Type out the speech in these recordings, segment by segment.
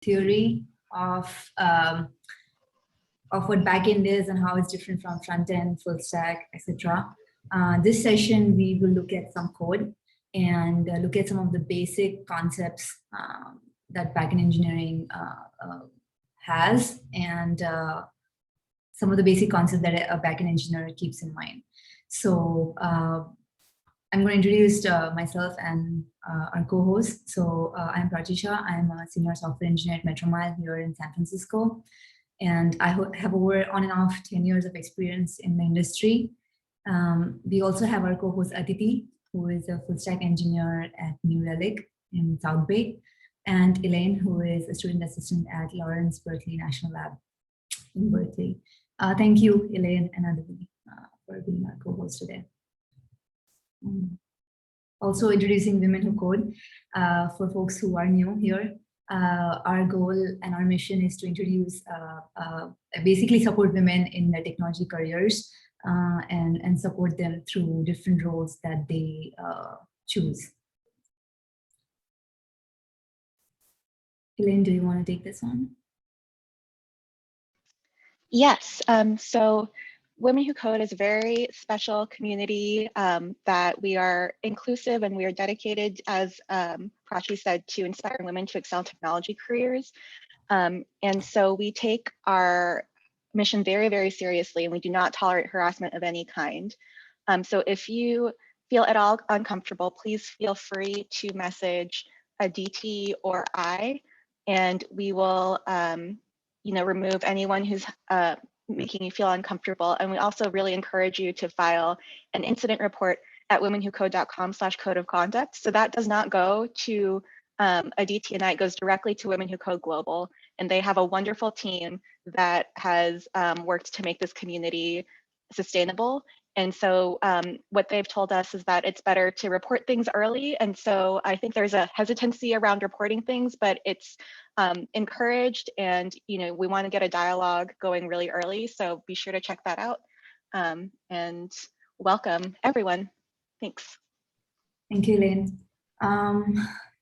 theory of what backend is and how it's different from front end, full stack, etc. This session, we will look at some code and look at some of the basic concepts that backend engineering has, and some of the basic concepts that a backend engineer keeps in mind. So I'm going to introduce myself and our co-host. So I'm Prachi Shah. I'm a senior software engineer at Metromile here in San Francisco. And I have over on and off 10 years of experience in the industry. We also have our co-host Aditi, who is a full stack engineer at New Relic in South Bay, and Elaine, who is a student assistant at Lawrence Berkeley National Lab in Berkeley. Thank you, Elaine and Aditi, for being our co-host today. Also introducing Women Who Code. For folks who are new here, our goal and our mission is to introduce, basically support women in their technology careers and support them through different roles that they choose. Elaine, do you want to take this on? Yes, so Women Who Code is a very special community that we are inclusive and we are dedicated, as Prachi said, to inspiring women to excel in technology careers. And so we take our mission very, very seriously, and we do not tolerate harassment of any kind. So if you feel at all uncomfortable, please feel free to message a DT or I, and we will remove anyone who's making you feel uncomfortable. And we also really encourage you to file an incident report at womenwhocode.com/code of conduct. So that does not go to a DT and I, it goes directly to Women Who Code Global. And they have a wonderful team that has worked to make this community sustainable. And so what they've told us is that it's better to report things early. And so I think there's a hesitancy around reporting things, but it's encouraged, and we want to get a dialogue going really early. So be sure to check that out. And welcome everyone. Thanks. Thank you, Elaine.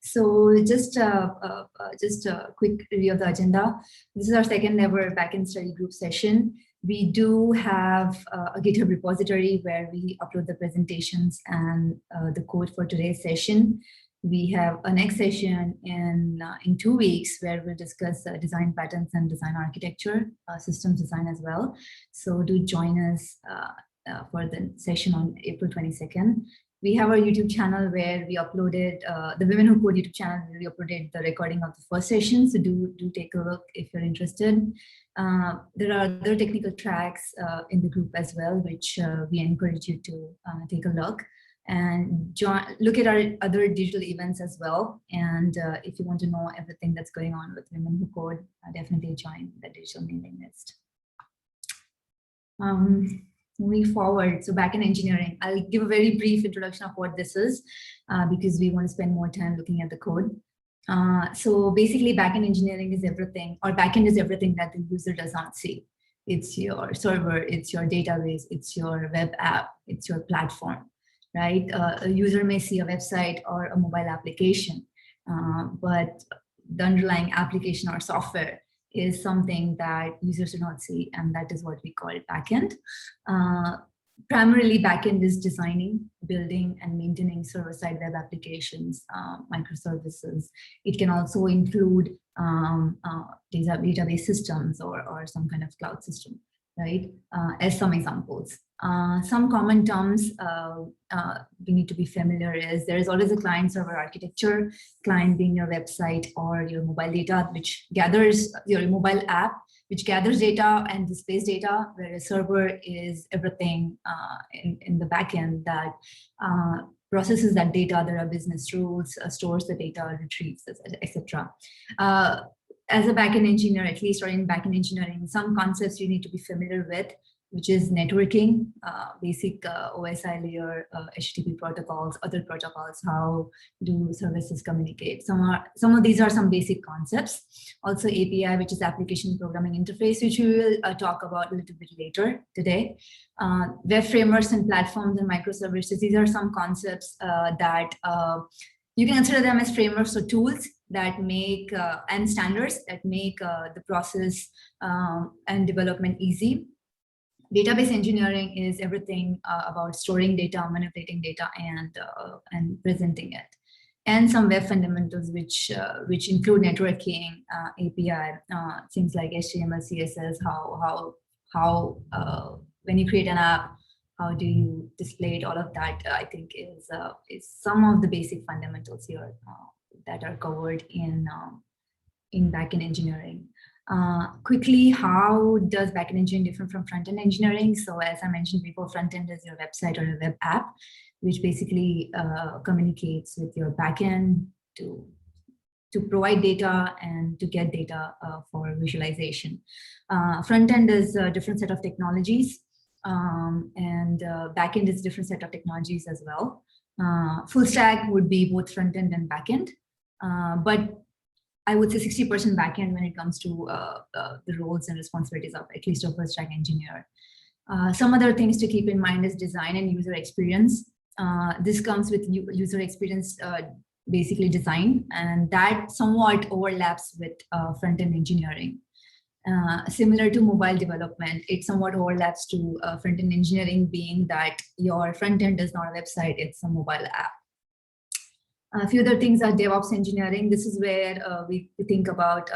So just a quick review of the agenda. This is our second ever backend study group session. We do have a GitHub repository where we upload the presentations and the code for today's session. We have a next session in 2 weeks where we'll discuss design patterns and design architecture, systems design as well. So do join us for the session on April 22nd. We have our YouTube channel where we uploaded, the Women Who Code YouTube channel, where we uploaded the recording of the first session. So do take a look if you're interested. There are other technical tracks in the group as well, which we encourage you to take a look. And look at our other digital events as well. And if you want to know everything that's going on with Women Who Code, definitely join the digital mailing list. Moving forward, so backend engineering, I'll give a very brief introduction of what this is because we want to spend more time looking at the code. So basically backend engineering is everything, or backend is everything that the user does not see. It's your server, it's your database, it's your web app, it's your platform. Right? A user may see a website or a mobile application, but the underlying application or software is something that users do not see, and that is what we call backend. Primarily, backend is designing, building, and maintaining server-side web applications, microservices. It can also include database systems or some kind of cloud system, right? As some examples. Some common terms we need to be familiar is there is always a client-server architecture, client being your website or your mobile data, which gathers your mobile app, which gathers data and displays data, whereas server is everything in the backend that processes that data. There are business rules, stores the data, retrieves, etc. As a backend engineer, at least, or in backend engineering, some concepts you need to be familiar with, which is networking, basic OSI layer, HTTP protocols, other protocols, how do services communicate. Some of these are some basic concepts. Also API, which is application programming interface, which we will talk about a little bit later today. Web frameworks and platforms and microservices, these are some concepts that You can consider them as frameworks or tools that make and standards that make the process and development easy. Database engineering is everything about storing data, manipulating data, and presenting it. And some web fundamentals, which include networking, API, things like HTML, CSS, how when you create an app, how do you display it? All of that, I think, is some of the basic fundamentals here that are covered in backend engineering. Quickly, how does backend engineering differ from front-end engineering? So as I mentioned before, front-end is your website or a web app, which basically communicates with your backend to provide data and to get data for visualization. Front-end is a different set of technologies, and backend is a different set of technologies as well. Full stack would be both front-end and backend, but I would say 60% backend when it comes to the roles and responsibilities of at least a full stack engineer. Some other things to keep in mind is design and user experience. This comes with user experience, basically design, and that somewhat overlaps with front-end engineering. Similar to mobile development, it somewhat overlaps to front-end engineering, being that your front-end is not a website, it's a mobile app. A few other things are DevOps engineering. This is where we think about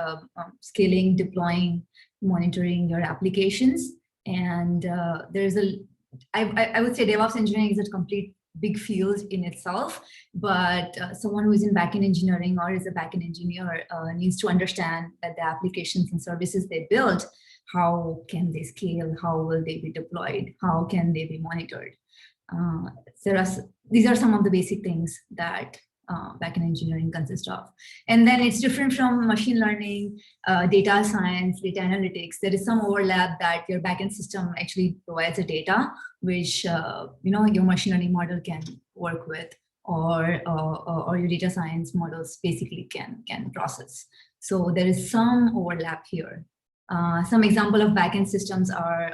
scaling, deploying, monitoring your applications. And there's I would say DevOps engineering is a complete big field in itself, but someone who is in backend engineering or is a backend engineer needs to understand that the applications and services they build, how can they scale? How will they be deployed? How can they be monitored? These are some of the basic things that backend engineering consists of. And then it's different from machine learning, data science, data analytics. There is some overlap that your backend system actually provides the data, which your machine learning model can work with, or your data science models basically can process. So there is some overlap here. Some example of backend systems are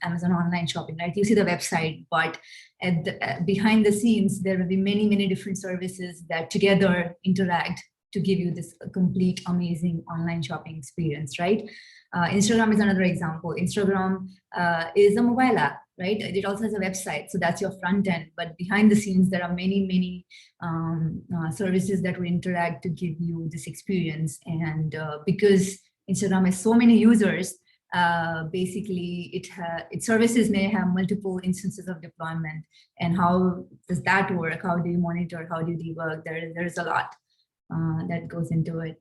Amazon online shopping, right? You see the website, but behind the scenes, there will be many different services that together interact to give you this complete, amazing online shopping experience, right? Instagram is another example. Instagram is a mobile app, right? It also has a website, so that's your front end. But behind the scenes, there are many services that will interact to give you this experience. And because Instagram has so many users, basically its services may have multiple instances of deployment. And how does that work? How do you monitor? How do you debug? There's a lot that goes into it.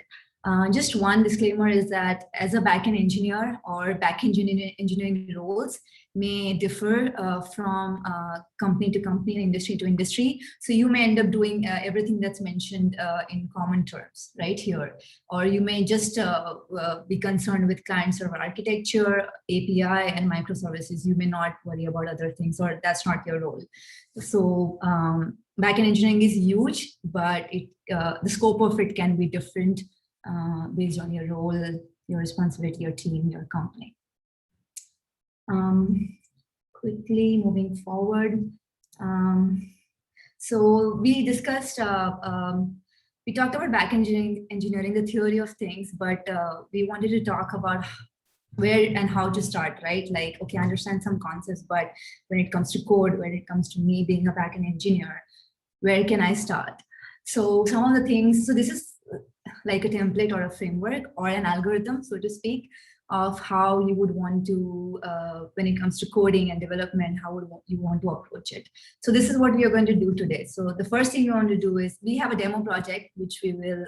Just one disclaimer is that as a backend engineer or backend engineering roles may differ from company to company and industry to industry. So you may end up doing everything that's mentioned in common terms right here. Or you may just be concerned with client-server architecture, API, and microservices. You may not worry about other things, or that's not your role. So backend engineering is huge, but the scope of it can be different based on your role, your responsibility, your team, your company. Quickly moving forward. So we discussed, we talked about backend engineering, the theory of things, but we wanted to talk about where and how to start, right? Like, okay, I understand some concepts, but when it comes to code, when it comes to me being a backend engineer, where can I start? So some of the things, so this is like a template or a framework or an algorithm, so to speak, of how you would want to, when it comes to coding and development, how would you want to approach it. So this is what we are going to do today. So the first thing we want to do is, we have a demo project, which we will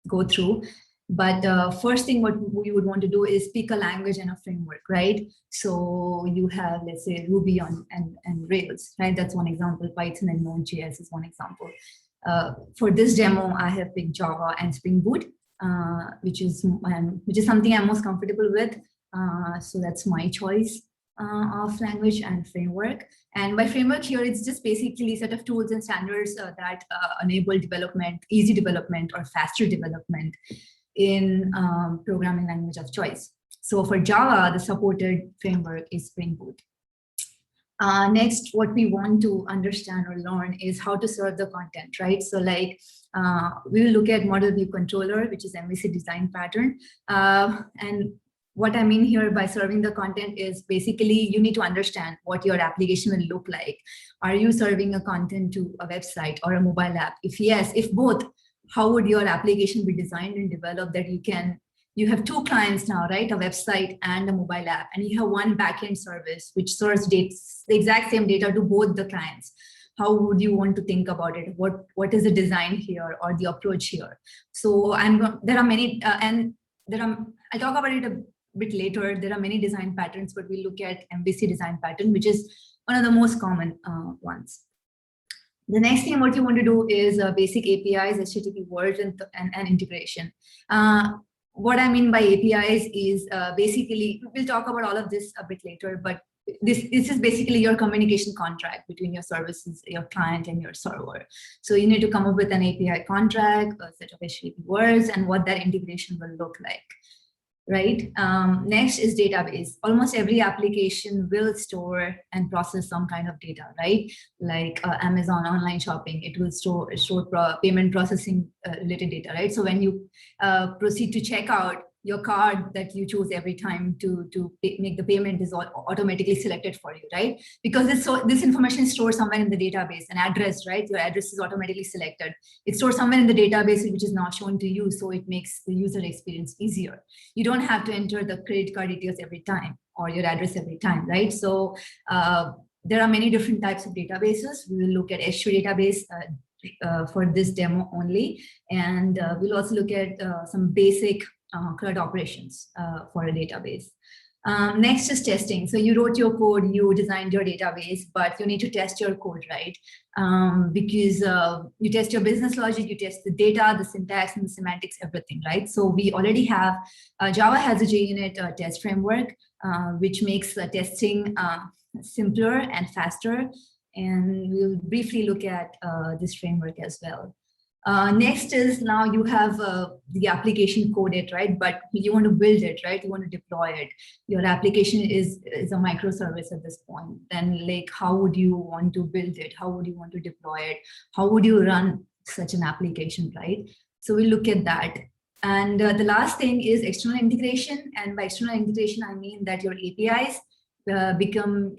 go through. But first thing what we would want to do is pick a language and a framework, right? So you have, let's say, Ruby and Rails, right? That's one example. Python and Node.js is one example. For this demo, I have picked Java and Spring Boot, which is something I'm most comfortable with. So that's my choice of language and framework. And by framework here, it's just basically a set of tools and standards that enable development, easy development, or faster development in programming language of choice. So for Java, the supported framework is Spring Boot. Next, what we want to understand or learn is how to serve the content, right? So like, we will look at model view controller, which is MVC design pattern. And what I mean here by serving the content is basically you need to understand what your application will look like. Are you serving a content to a website or a mobile app? If yes, if both, how would your application be designed and developed that you have two clients now, right? A website and a mobile app, and you have one backend service which serves the exact same data to both the clients. How would you want to think about it? What is the design here or the approach here? So there are many, I'll talk about it a bit later. There are many design patterns, but we look at MVC design pattern, which is one of the most common ones. The next thing what you want to do is basic APIs, HTTP words, and integration. What I mean by APIs is basically, we'll talk about all of this a bit later, but this is basically your communication contract between your services, your client, and your server. So you need to come up with an API contract, a set of HTTP words, and what that integration will look like. Right. Next is database. Almost every application will store and process some kind of data, right? Like Amazon online shopping, it will store payment processing related data, right? So when you proceed to check out, your card that you choose every time to make the payment is automatically selected for you, right? Because this information is stored somewhere in the database, an address, right? Your address is automatically selected. It's stored somewhere in the database, which is not shown to you, so it makes the user experience easier. You don't have to enter the credit card details every time or your address every time, right? So there are many different types of databases. We will look at S3 database for this demo only, and we'll also look at some basic CRUD operations for a database. Next is testing. So you wrote your code, you designed your database, but you need to test your code, right? Because you test your business logic, you test the data, the syntax, and the semantics, everything, right? So we already have, Java has a JUnit test framework, which makes testing simpler and faster. And we'll briefly look at this framework as well. Next is now you have the application coded, right? But you want to build it, right? You want to deploy it. Your application is a microservice at this point. Then like, how would you want to build it? How would you want to deploy it? How would you run such an application, right? So we look at that. And the last thing is external integration. And by external integration, I mean that your APIs become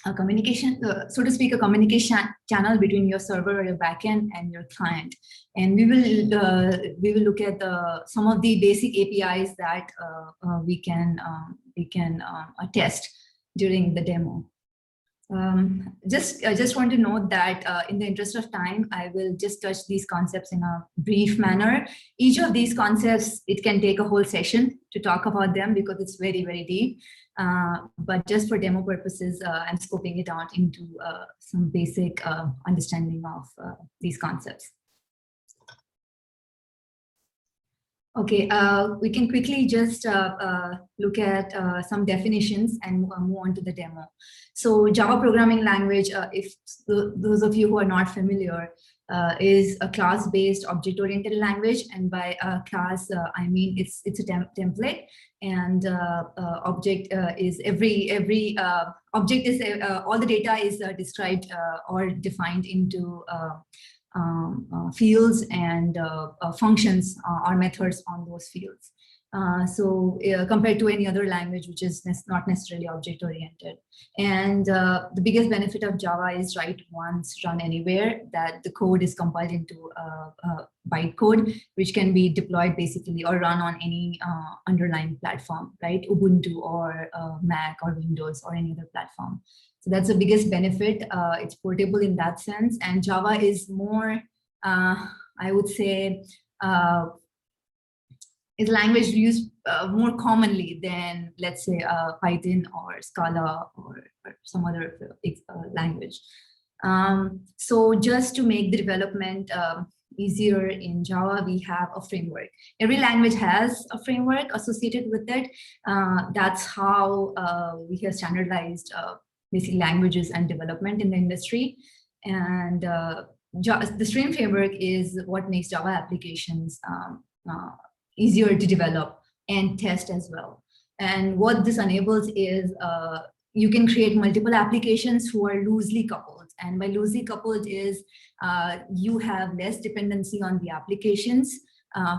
a communication, so to speak, a communication channel between your server or your backend and your client. And we will look at some of the basic APIs that we can test during the demo. I just want to note that in the interest of time, I will just touch these concepts in a brief manner. Each of these concepts, it can take a whole session to talk about them because it's very, very deep. But just for demo purposes, I'm scoping it out into some basic understanding of these concepts. Okay, we can quickly just look at some definitions and move on to the demo. So Java programming language, if those of you who are not familiar, is a class-based object-oriented language. And by class, I mean it's a template, and object is every object is all the data is described or defined into fields and functions or methods on those fields. So compared to any other language, which is not necessarily object-oriented. And the biggest benefit of Java is write once, run anywhere, that the code is compiled into bytecode, which can be deployed basically or run on any underlying platform, right? Ubuntu or Mac or Windows or any other platform. So that's the biggest benefit. It's portable in that sense. And Java is more, I would say, is language used more commonly than, let's say, Python or Scala or some other language. So just to make the development easier in Java, we have a framework. Every language has a framework associated with it. That's how we have standardized basic languages and development in the industry. And the Stream framework is what makes Java applications easier to develop and test as well. And what this enables is you can create multiple applications who are loosely coupled. And by loosely coupled is you have less dependency on the applications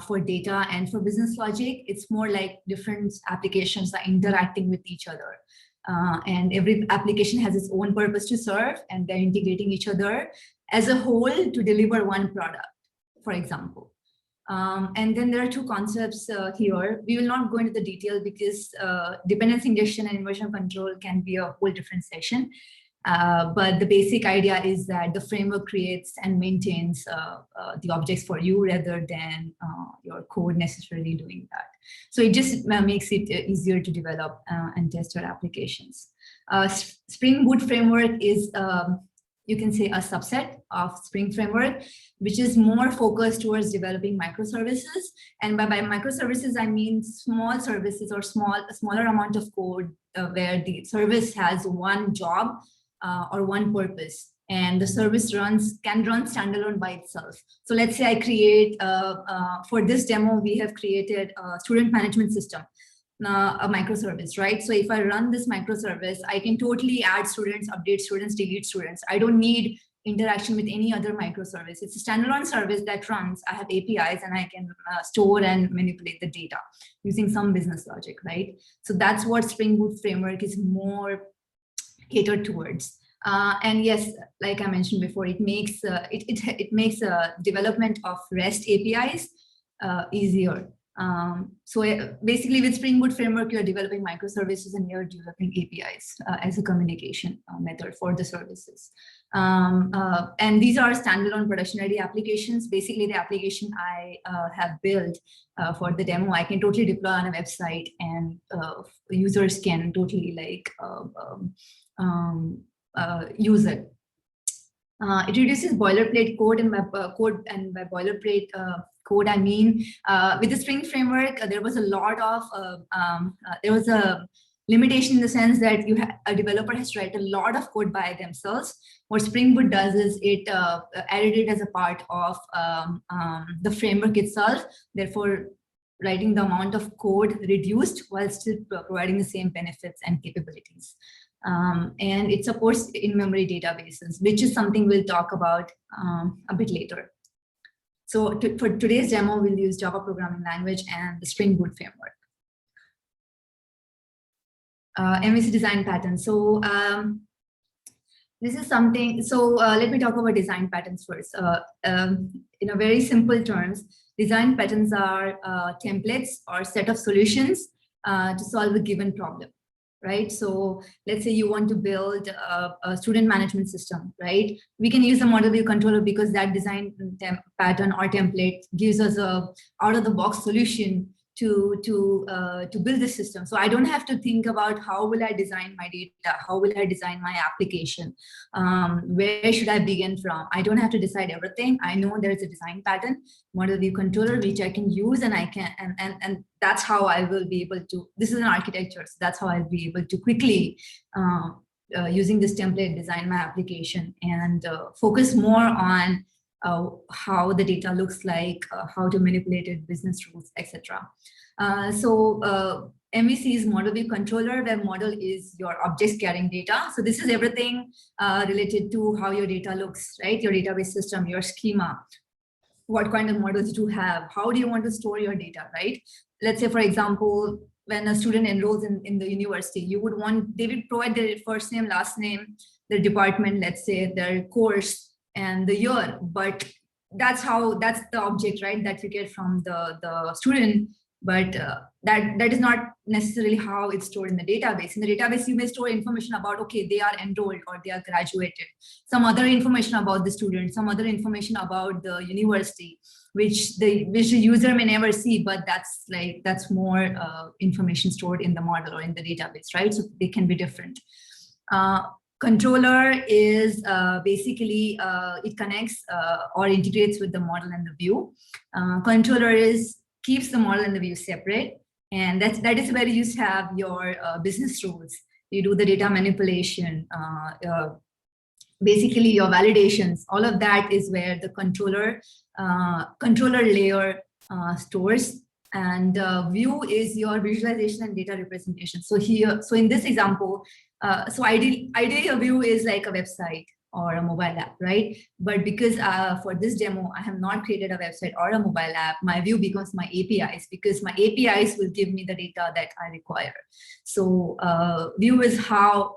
for data and for business logic. It's more like different applications are interacting with each other. And every application has its own purpose to serve, and they're integrating each other as a whole to deliver one product, for example. And then there are two concepts here. We will not go into the detail because dependency injection and inversion control can be a whole different session. But the basic idea is that the framework creates and maintains the objects for you rather than your code necessarily doing that. So it just makes it easier to develop and test your applications. Springboot Framework is, you can say, a subset of Spring Framework, which is more focused towards developing microservices. And by microservices, I mean small services or a smaller amount of code where the service has one job or one purpose, and the service can run standalone by itself. So let's say I create, for this demo, we have created a student management system, a microservice, right? So if I run this microservice, I can totally add students, update students, delete students. I don't need interaction with any other microservice. It's a standalone service that runs. I have APIs and I can store and manipulate the data using some business logic, right? So that's what Springboot Framework is more catered towards. And yes, like I mentioned before, it makes development of REST APIs easier. So basically with Springboot Framework, you're developing microservices and you're developing APIs as a communication method for the services. And these are standalone production-ready applications. Basically, the application I have built for the demo, I can totally deploy on a website, and users can totally use it. It reduces boilerplate code, and by boilerplate code, I mean with the Spring Framework, there was a lot of there was a limitation in the sense that a developer has to write a lot of code by themselves. What Springboot does is it added it as a part of the framework itself. Therefore, writing the amount of code reduced while still providing the same benefits and capabilities. And it supports in-memory databases, which is something we'll talk about a bit later. So for today's demo, we'll use Java programming language and the Springboot framework. MVC design pattern. So this is something, so let me talk about design patterns first. In a very simple terms, design patterns are templates or set of solutions to solve a given problem, right? So let's say you want to build a student management system, right? We can use a model view controller because that design pattern or template gives us a out-of-the-box solution to build this system. So I don't have to think about how will I design my data, how will I design my application, where should I begin from? I don't have to decide everything. I know there's a design pattern, model view controller, which I can use, and I can, and that's how I will be able to, this is an architecture, so that's how I'll be able to quickly, using this template, design my application and focus more on how the data looks like, how to manipulate it, business rules, etc. So MVC is model view controller, where model is your objects carrying data. So this is everything related to how your data looks, right? Your database system, your schema, what kind of models do you have, how do you want to store your data, right? Let's say, for example, when a student enrolls in the university, you would want, they would provide their first name, last name, their department, let's say their course, and the year, but that's the object, right, that you get from the student, but that is not necessarily how it's stored in the database. In the database, you may store information about, okay, they are enrolled or they are graduated, some other information about the student, some other information about the university, which the user may never see, but that's more information stored in the model or in the database, right? So they can be different. Controller is basically, it connects or integrates with the model and the view. Controller keeps the model and the view separate. And that is where you have your business rules. You do the data manipulation, basically your validations, all of that is where the controller layer stores And view is your visualization and data representation. So here, so in this example, so ideally a view is like a website or a mobile app, right? But because for this demo, I have not created a website or a mobile app, my view becomes my APIs, because my APIs will give me the data that I require. So view is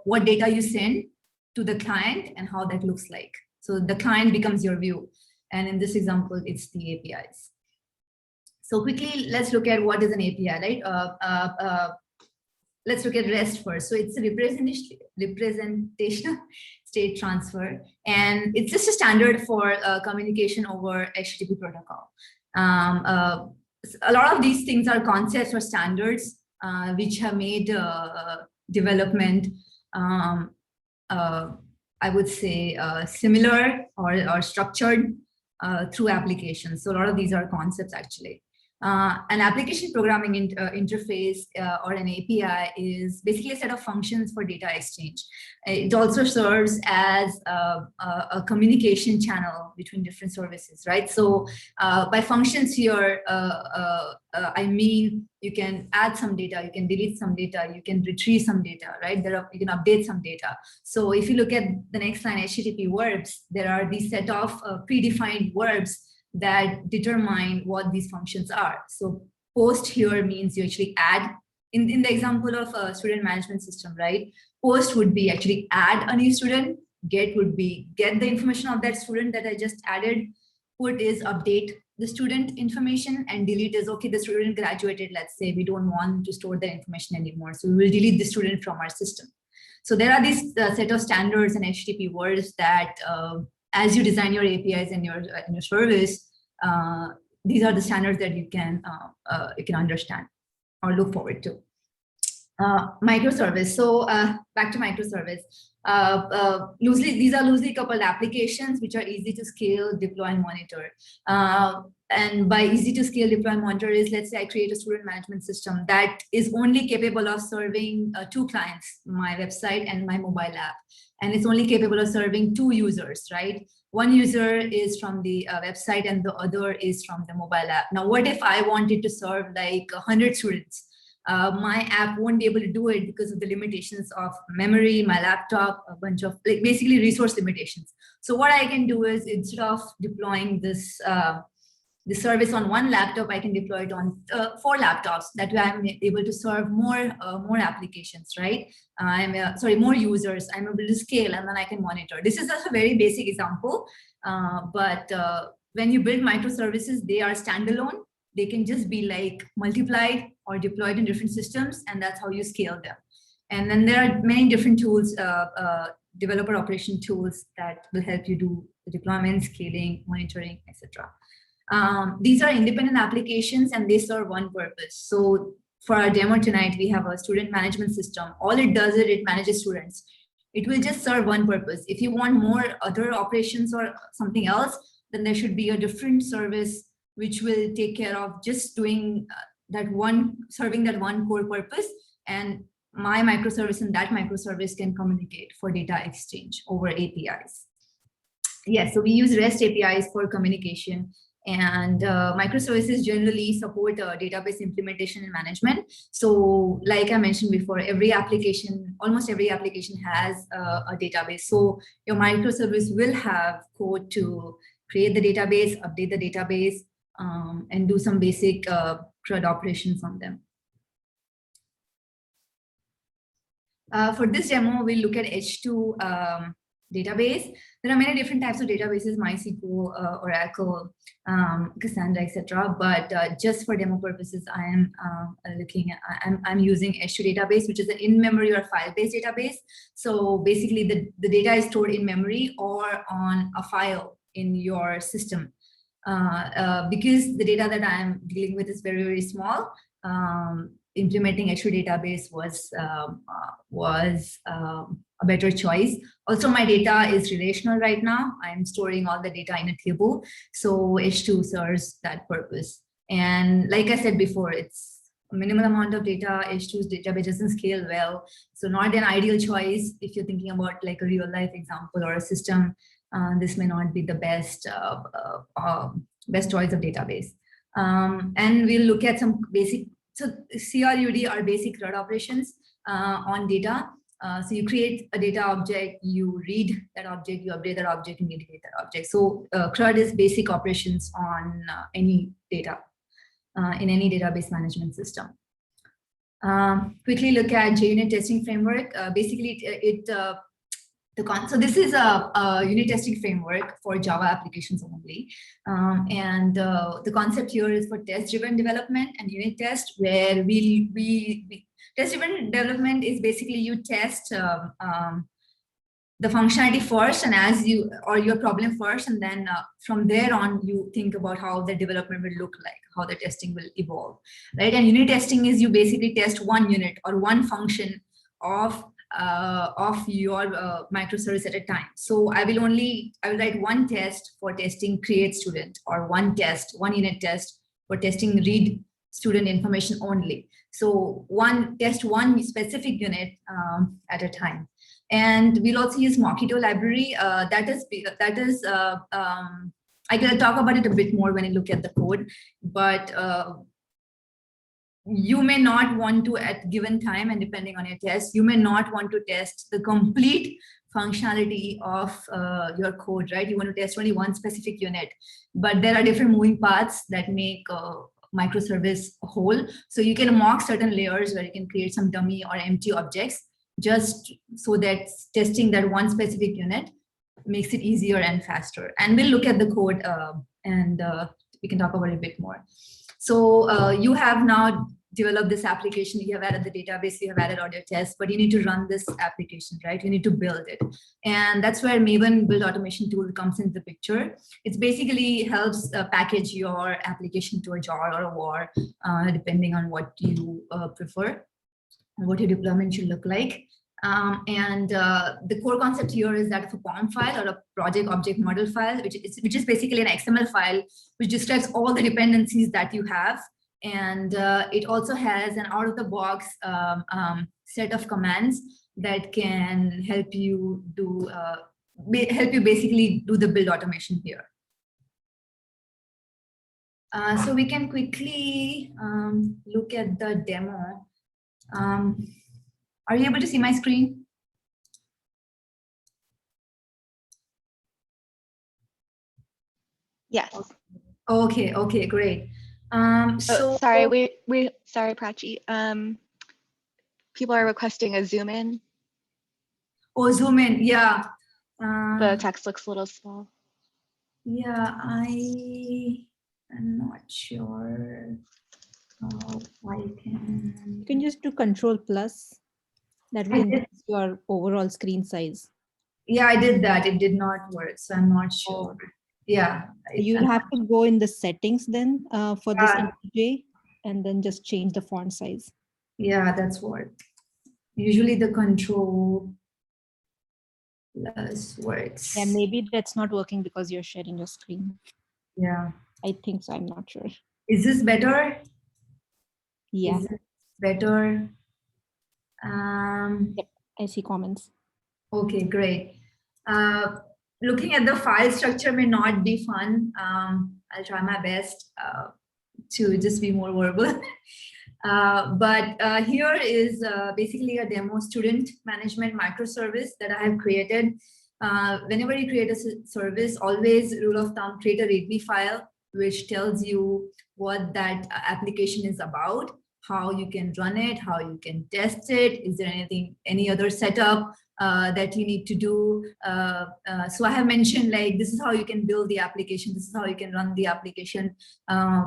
what data you send to the client and how that looks like. So the client becomes your view. And in this example, it's the APIs. So quickly, let's look at what is an API, right? Let's look at REST first. So it's a representational state transfer, and it's just a standard for communication over HTTP protocol. A lot of these things are concepts or standards which have made development, I would say, similar or structured through applications. So a lot of these are concepts actually. An application programming interface or an API is basically a set of functions for data exchange. It also serves as a communication channel between different services, right? So by functions here, I mean, you can add some data, you can delete some data, you can retrieve some data, right? You can update some data. So if you look at the next line, HTTP verbs, there are these set of predefined verbs that determine what these functions are. So post here means you actually add, in the example of a student management system, right? Post would be actually add a new student, get would be get the information of that student that I just added, put is update the student information, and delete is, okay, the student graduated, let's say, we don't want to store that information anymore, so we will delete the student from our system. So there are these set of standards and HTTP words that as you design your APIs and your service, these are the standards that you can understand or look forward to. Microservice. So back to microservice. These are loosely coupled applications which are easy to scale, deploy, and monitor. And by easy to scale, deploy, and monitor is, let's say I create a student management system that is only capable of serving 2 clients, my website and my mobile app. And it's only capable of serving 2 users, right? One user is from the website and the other is from the mobile app. Now, what if I wanted to serve like 100 students? My app won't be able to do it because of the limitations of memory, my laptop, a bunch of basically resource limitations. So what I can do is, instead of deploying this the service on 1 laptop, I can deploy it on 4 laptops. That way I'm able to serve more applications, right? More users. I'm able to scale, and then I can monitor. This is a very basic example, but when you build microservices, they are standalone. They can just be like multiplied or deployed in different systems, and that's how you scale them. And then there are many different tools, developer operation tools that will help you do the deployment, scaling, monitoring, etc. These are independent applications and they serve one purpose. So for our demo tonight, we have a student management system. All it does is it manages students. It will just serve one purpose. If you want more other operations or something else, then there should be a different service which will take care of just doing serving that one core purpose. And my microservice and that microservice can communicate for data exchange over APIs. Yes, so we use REST APIs for communication. And microservices generally support database implementation and management. So like I mentioned before, almost every application has a database. So your microservice will have code to create the database, update the database, and do some basic CRUD operations on them. For this demo, we'll look at H2 database. There are many different types of databases, MySQL, Oracle, Cassandra, etc. But just for demo purposes, I'm using H2 database, which is an in-memory or file-based database. So basically, the data is stored in memory or on a file in your system. Because the data that I'm dealing with is very, very small, implementing H2 database was a better choice. Also, my data is relational right now. I'm storing all the data in a table. So H2 serves that purpose. And like I said before, it's a minimal amount of data. H2's database doesn't scale well. So not an ideal choice if you're thinking about like a real life example or a system. This may not be the best choice of database. And we'll look at some basic, so CRUD are basic CRUD operations on data. So you create a data object, you read that object, you update that object, and you integrate that object. So CRUD is basic operations on any data in any database management system. Quickly look at JUnit testing framework. Basically, so this is a unit testing framework for Java applications only. And the concept here is for test-driven development and unit test, where test-driven development is basically you test the functionality first, and or your problem first, and then from there on you think about how the development will look like, how the testing will evolve, right? And unit testing is you basically test one unit or one function of your microservice at a time. So I will write one test for testing create student, or one unit test for testing read student information only. So one specific unit at a time. And we'll also use Mockito library. That is I can talk about it a bit more when I look at the code, but you may not want to, at given time and depending on your test, you may not want to test the complete functionality of your code, right? You want to test only one specific unit, but there are different moving parts that make microservice whole. So you can mock certain layers where you can create some dummy or empty objects, just so that testing that one specific unit makes it easier and faster. And we'll look at the code and we can talk about it a bit more. So you have now developed this application, you have added the database, you have added all your tests, but you need to run this application, right? You need to build it. And that's where Maven build automation tool comes into the picture. It basically helps package your application to a jar or a war, depending on what you prefer, what your deployment should look like. The core concept here is that of a POM file or a project object model file, which is basically an XML file, which describes all the dependencies that you have. And it also has an out-of-the-box set of commands that can help you basically do the build automation here. So we can quickly look at the demo. Are you able to see my screen? Yes. Okay, great. So sorry, sorry, Prachi. People are requesting a zoom in. Oh, zoom in, yeah. The text looks a little small. Yeah, I am not sure how I can. You can just do Control+. That will increase your overall screen size. Yeah, I did that. It did not work, so I'm not sure. Oh. Yeah. You'll have to go in the settings then for this IntelliJ, and then just change the font size. Yeah, that's what. Usually the Control+ works. Yeah, maybe that's not working because you're sharing your screen. Yeah. I think so. I'm not sure. Is this better? Yeah. Is it better? Yep, I see comments. Okay, great. Looking at the file structure may not be fun. I'll try my best to just be more verbal. But here is basically a demo student management microservice that I have created. Whenever you create a service, always rule of thumb, create a README file, which tells you what that application is about, how you can run it, how you can test it. Is there any other setup that you need to do? So I have mentioned, like, this is how you can build the application. This is how you can run the application,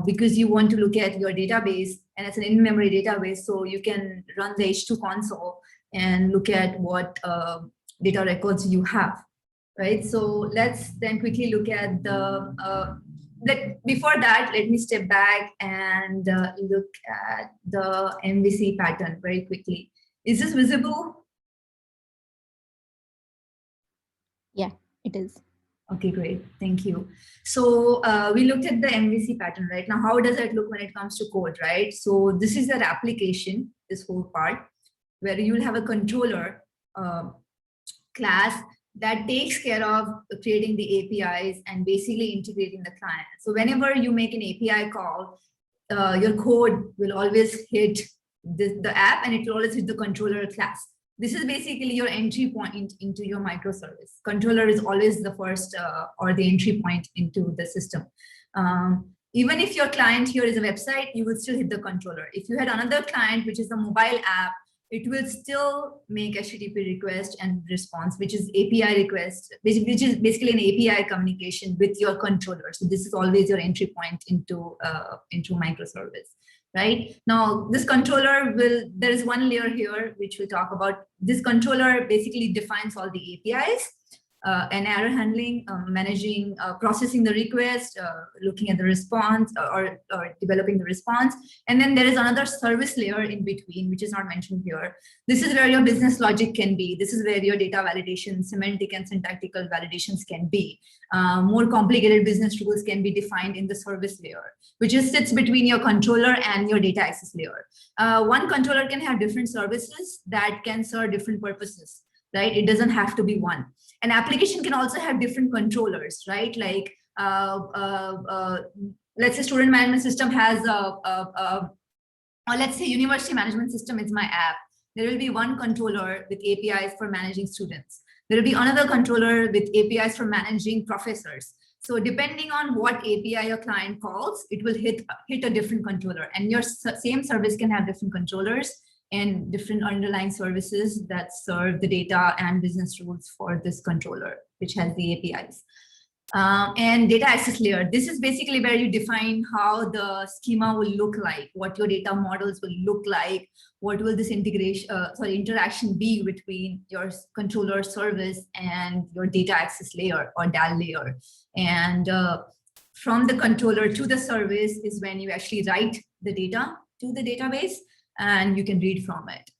because you want to look at your database, and it's an in-memory database. So you can run the H2 console and look at what data records you have, right? So let's then quickly look at the, before that, let me step back and look at the MVC pattern very quickly. Is this visible? Yeah, it is. Okay, great. Thank you. So we looked at the MVC pattern, right? Now, how does it look when it comes to code, right? So this is that application, this whole part, where you'll have a controller class that takes care of creating the APIs and basically integrating the client. So whenever you make an API call, your code will always hit the app, and it will always hit the controller class. This is basically your entry point into your microservice. Controller is always the first or the entry point into the system. Even if your client here is a website, you will still hit the controller. If you had another client, which is a mobile app, it will still make HTTP request and response, which is API request, which is basically an API communication with your controller. So this is always your entry point into microservice, right? Now, this controller there is one layer here, which we'll talk about. This controller basically defines all the APIs, and error handling, managing, processing the request, looking at the response, or developing the response. And then there is another service layer in between, which is not mentioned here. This is where your business logic can be. This is where your data validation, semantic and syntactical validations can be. More complicated business rules can be defined in the service layer, which sits between your controller and your data access layer. One controller can have different services that can serve different purposes, right? It doesn't have to be one. An application can also have different controllers, right? Like, let's say student management system has or let's say university management system is my app. There will be one controller with APIs for managing students. There will be another controller with APIs for managing professors. So depending on what API your client calls, it will hit a different controller, and your same service can have different controllers and different underlying services that serve the data and business rules for this controller, which has the APIs. And data access layer. This is basically where you define how the schema will look like, what your data models will look like, what will this interaction be between your controller service and your data access layer or DAL layer. And from the controller to the service is when you actually write the data to the database, and you can read from it.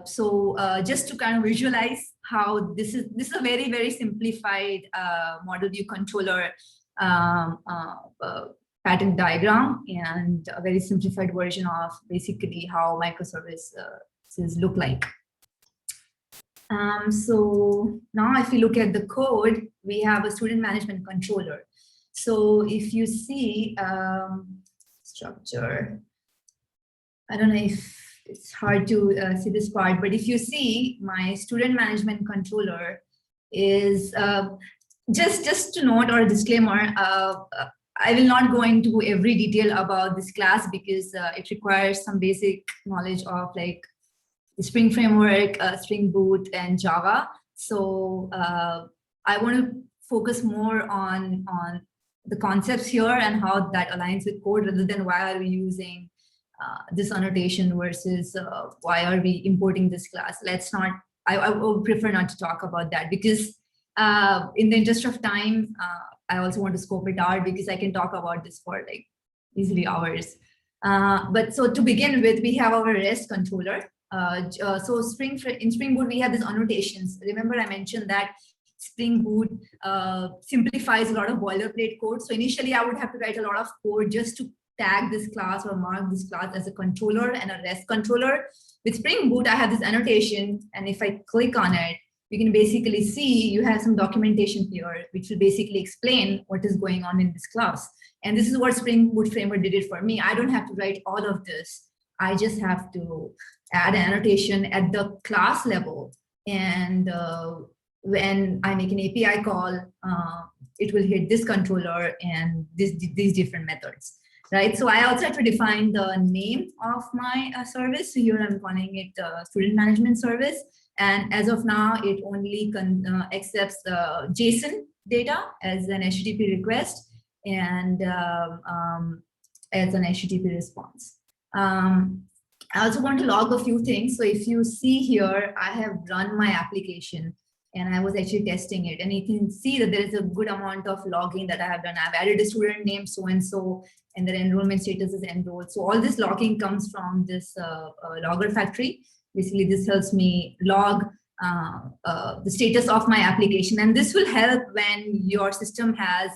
So just to kind of visualize how this is a very, very simplified model view controller pattern diagram, and a very simplified version of basically how microservices look like. So now if you look at the code, we have a student management controller. So if you see structure, I don't know if it's hard to see this part, but if you see, my student management controller is just to note, or a disclaimer, I will not go into every detail about this class because it requires some basic knowledge of like the Spring Framework, Spring Boot, and Java. So I want to focus more on the concepts here and how that aligns with code, rather than why are we using this annotation versus why are we importing this class. Let's not, I would prefer not to talk about that, because in the interest of time, I also want to scope it out, because I can talk about this for like easily hours. But so to begin with, we have our REST controller. So in Spring Boot, we have these annotations. Remember I mentioned that Spring Boot simplifies a lot of boilerplate code. So initially I would have to write a lot of code just to tag this class or mark this class as a controller and a REST controller. With Spring Boot, I have this annotation, and if I click on it, you can basically see you have some documentation here, which will basically explain what is going on in this class. And this is what Spring Boot Framework did it for me. I don't have to write all of this. I just have to add an annotation at the class level. And when I make an API call, it will hit this controller and these different methods. Right, so I also have to define the name of my service. So here I'm calling it student management service. And as of now, it only accepts JSON data as an HTTP request and as an HTTP response. I also want to log a few things. So if you see here, I have run my application and I was actually testing it. And you can see that there is a good amount of logging that I have done. I've added a student name so-and-so, and their enrollment status is enrolled. So all this logging comes from this logger factory. Basically, this helps me log the status of my application. And this will help when your system has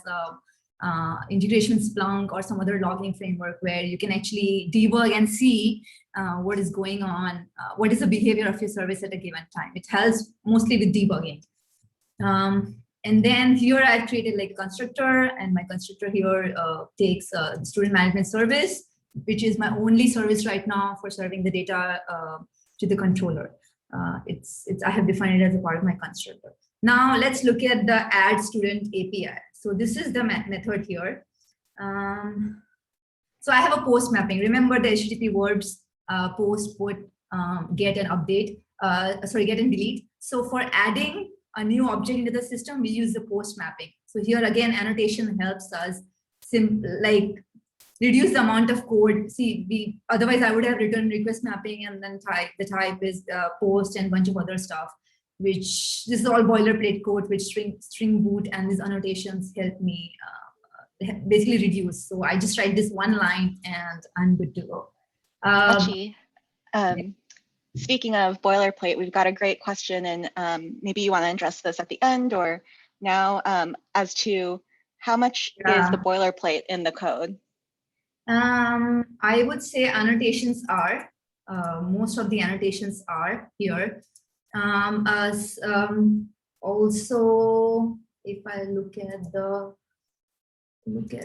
integration Splunk or some other logging framework where you can actually debug and see what is going on, what is the behavior of your service at a given time. It helps mostly with debugging. And then here I've created like a constructor, and my constructor here takes student management service, which is my only service right now for serving the data to the controller. I have defined it as a part of my constructor. Now let's look at the add student API. So this is the method here. So I have a post mapping. Remember the HTTP verbs, post, put, get and update, get and delete. So for adding a new object into the system, we use the post mapping. So here again, annotation helps us reduce the amount of code. See, otherwise I would have written request mapping and then the type is post and a bunch of other stuff, which this is all boilerplate code, which Springboot and these annotations help me basically reduce. So I just write this one line and I'm good to go. Prachi, speaking of boilerplate, we've got a great question, and maybe you want to address this at the end or now, as to how much is the boilerplate in the code? I would say annotations are, most of the annotations are here. Also, if I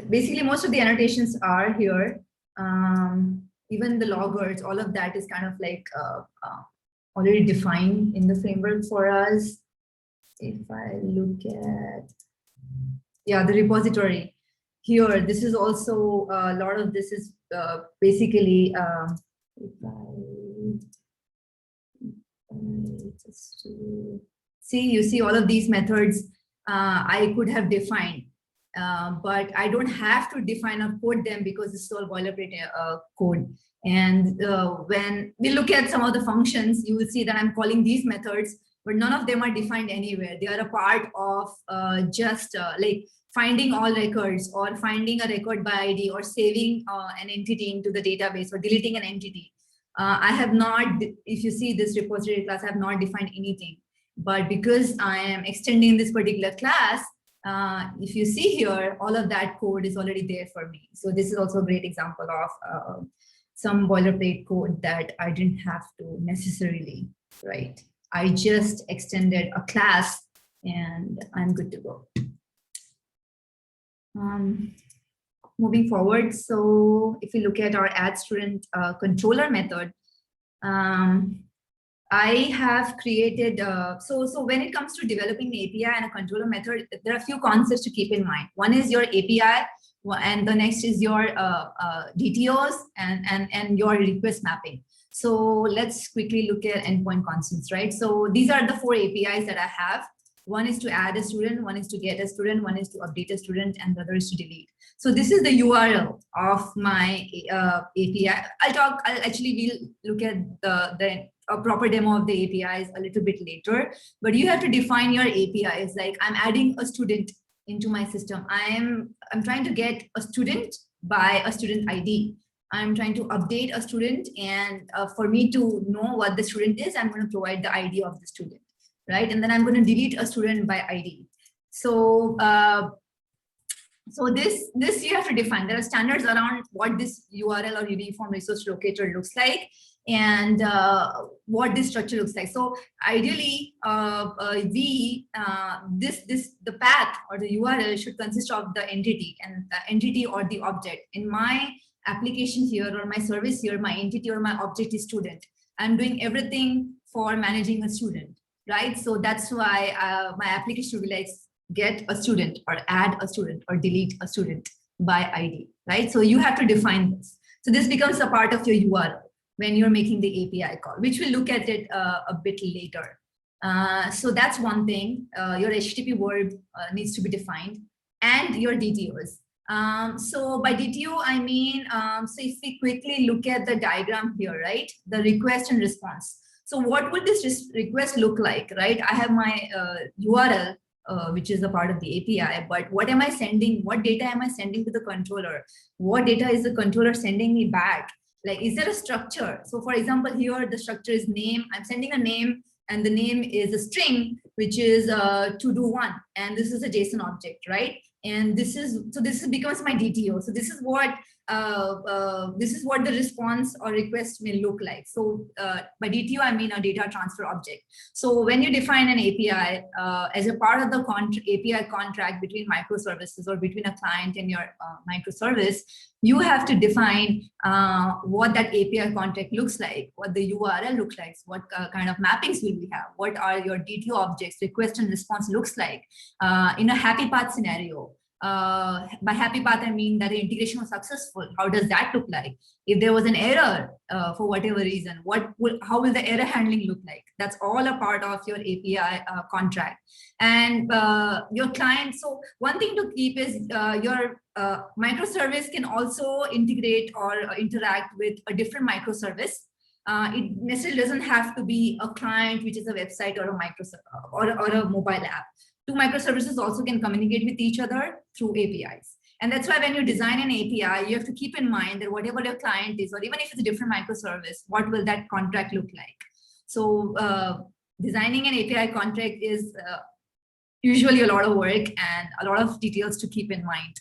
basically most of the annotations are here. Even the loggers, all of that is kind of like already defined in the framework for us. If I look at, the repository here, this is also a lot of this is basically, you see all of these methods I could have defined. But I don't have to define or code them because it's all boilerplate code. And when we look at some of the functions, you will see that I'm calling these methods, but none of them are defined anywhere. They are a part of just like finding all records or finding a record by ID or saving an entity into the database or deleting an entity. I have not, if you see this repository class, I have not defined anything. But because I am extending this particular class, if you see here, all of that code is already there for me. So this is also a great example of some boilerplate code that I didn't have to necessarily write. I just extended a class and I'm good to go. Moving forward, so if you look at our add student controller method, I have created, so when it comes to developing the API and a controller method, there are a few concepts to keep in mind. One is your API, and the next is your DTOs and your request mapping. So let's quickly look at endpoint constants, right? So these are the 4 APIs that I have. One is to add a student, one is to get a student, one is to update a student, and the other is to delete. So this is the URL of my API. I'll actually we'll look at a proper demo of the APIs a little bit later, but you have to define your APIs. Like I'm adding a student into my system. I'm trying to get a student by a student ID. I'm trying to update a student, and for me to know what the student is, I'm going to provide the ID of the student, right? And then I'm going to delete a student by ID. So this you have to define. There are standards around what this URL or uniform resource locator looks like, and what this structure looks like. So ideally, the path or the URL should consist of the entity and the entity or the object. In my application here or my service here, my entity or my object is student. I'm doing everything for managing a student, right? So that's why my application should be like get a student or add a student or delete a student by ID, right? So you have to define this. So this becomes a part of your URL when you're making the API call, which we'll look at it a bit later. So that's one thing. Your HTTP verb needs to be defined, and your DTOs. So by DTO, I mean, so if we quickly look at the diagram here, right? The request and response. So what would this request look like, right? I have my URL, which is a part of the API, but what am I sending? What data am I sending to the controller? What data is the controller sending me back? Like, is there a structure? So for example, here the structure is name. I'm sending a name, and the name is a string, which is to do one. And this is a JSON object, right? And this becomes my DTO. So this is what this is what the response or request may look like. So by DTO, I mean a data transfer object. So when you define an API as a part of the API contract between microservices or between a client and your microservice, you have to define what that API contract looks like, what the URL looks like, what kind of mappings will we have, what are your DTO objects, request and response looks like in a happy path scenario. By happy path, I mean that the integration was successful. How does that look like? If there was an error for whatever reason, how will the error handling look like? That's all a part of your API contract. And your client, so one thing to keep is your microservice can also integrate or interact with a different microservice. It necessarily doesn't have to be a client, which is a website or a microservice or a mobile app. Two microservices also can communicate with each other through APIs. And that's why when you design an API, you have to keep in mind that whatever your client is, or even if it's a different microservice, what will that contract look like? So designing an API contract is usually a lot of work and a lot of details to keep in mind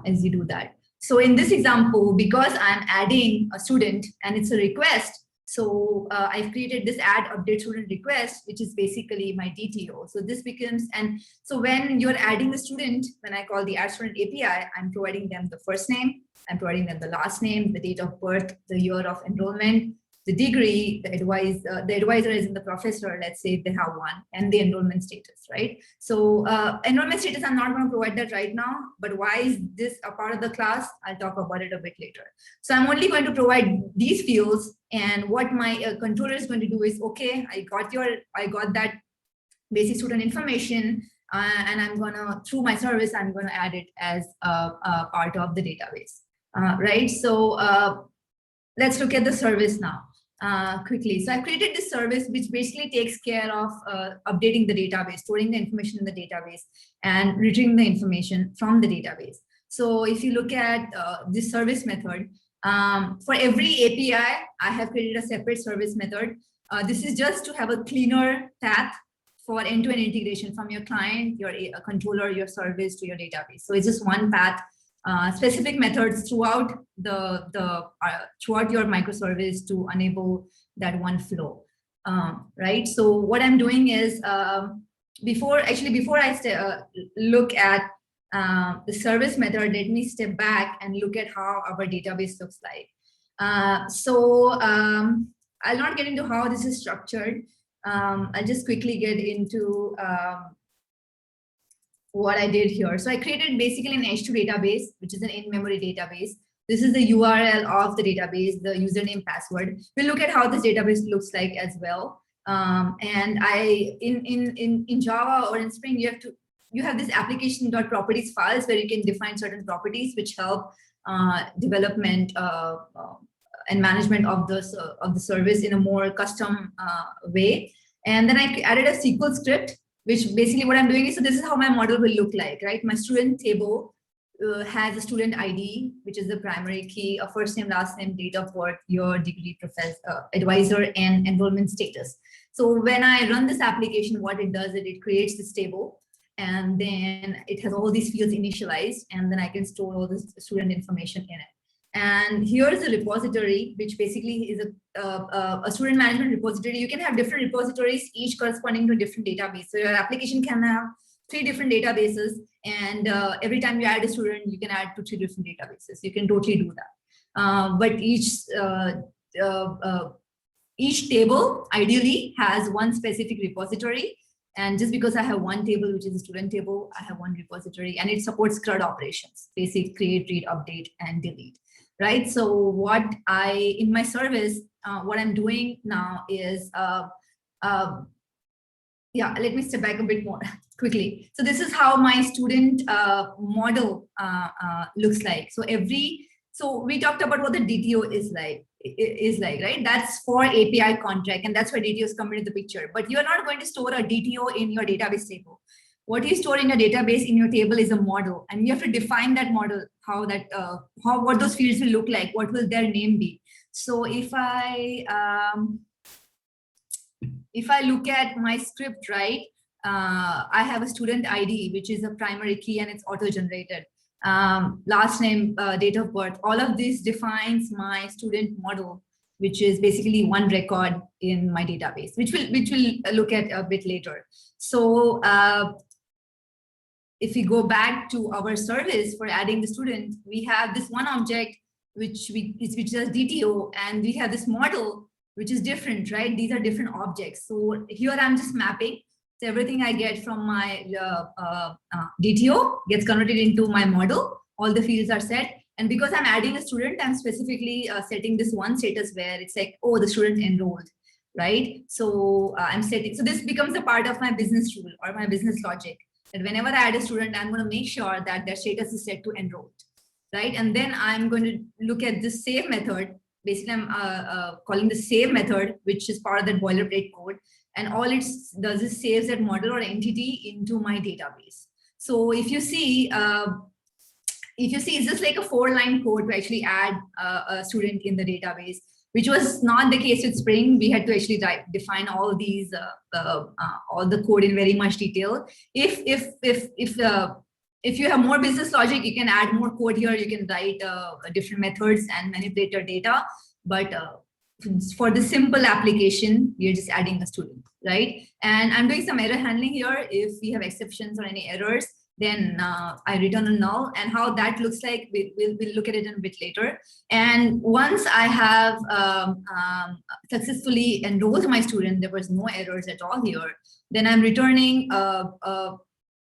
as you do that. So in this example, because I'm adding a student and it's a request, so I've created this add update student request, which is basically my DTO. So this becomes, and so when you're adding the student, when I call the add student API, I'm providing them the first name, I'm providing them the last name, the date of birth, the year of enrollment, the degree, the advisor is in the professor, let's say if they have one, and the enrollment status, right? So enrollment status, I'm not going to provide that right now, but why is this a part of the class? I'll talk about it a bit later. So I'm only going to provide these fields, and what my controller is going to do is, okay, I got that basic student information, and I'm gonna, through my service, I'm gonna add it as a part of the database, right? So let's look at the service now. Quickly. So I created this service which basically takes care of updating the database, storing the information in the database, and retrieving the information from the database. So if you look at this service method, for every API, I have created a separate service method. This is just to have a cleaner path for end-to-end integration from your client, your controller, your service to your database. So it's just one path. Specific methods throughout throughout your microservice to enable that one flow, right? So what I'm doing is before I look at the service method, let me step back and look at how our database looks like. I'll not get into how this is structured. I'll just quickly get into what I did here. So I created basically an H2 database, which is an in-memory database. This is the URL of the database, the username, password. We'll look at how this database looks like as well. And in Java or in Spring, you have this application.properties files where you can define certain properties which help development and management of the service in a more custom way. And then I added a SQL script, which basically what I'm doing is, so this is how my model will look like, right? My student table has a student ID, which is the primary key, a first name, last name, date of birth, year, degree, professor, advisor, and enrollment status. So when I run this application, what it does is it creates this table, and then it has all these fields initialized, and then I can store all this student information in it. And here's a repository, which basically is a student management repository. You can have different repositories, each corresponding to a different database. So your application can have 3 different databases, and every time you add a student, you can add to 3 different databases. You can totally do that. But each table ideally has one specific repository. And just because I have one table, which is a student table, I have one repository, and it supports CRUD operations, basic create, read, update, and delete. Right. So in my service, what I'm doing now is, let me step back a bit more quickly. So this is how my student model looks like. So we talked about what the DTO is like, right? That's for API contract, and that's where DTOs come into the picture. But you're not going to store a DTO in your database table. What you store in your database in your table is a model, and you have to define that model, what those fields will look like, what will their name be. So if I look at my script, right, I have a student ID, which is a primary key, and it's auto-generated. last name, date of birth. All of this defines my student model, which is basically one record in my database, which we'll look at a bit later. So if we go back to our service for adding the student, we have this one object which is DTO, and we have this model which is different, right? These are different objects. So here I'm just mapping. So everything I get from my DTO gets converted into my model. All the fields are set. And because I'm adding a student, I'm specifically setting this one status where it's like, oh, the student enrolled, right? So I'm setting, so this becomes a part of my business rule or my business logic. And whenever I add a student, I'm going to make sure that their status is set to enrolled, right? And then I'm going to look at this save method. Basically, I'm calling the save method, which is part of that boilerplate code. And all it does is saves that model or entity into my database. So if you see, it's just like a 4-line code to actually add a student in the database, which was not the case with Spring. We had to actually define all these, all the code in very much detail. If you have more business logic, you can add more code here. You can write different methods and manipulate your data. But for the simple application, we're just adding a student, right? And I'm doing some error handling here. If we have exceptions or any errors, then I return a null, and how that looks like, we'll look at it in a bit later. And once I have successfully enrolled my student, there was no errors at all here, then I'm returning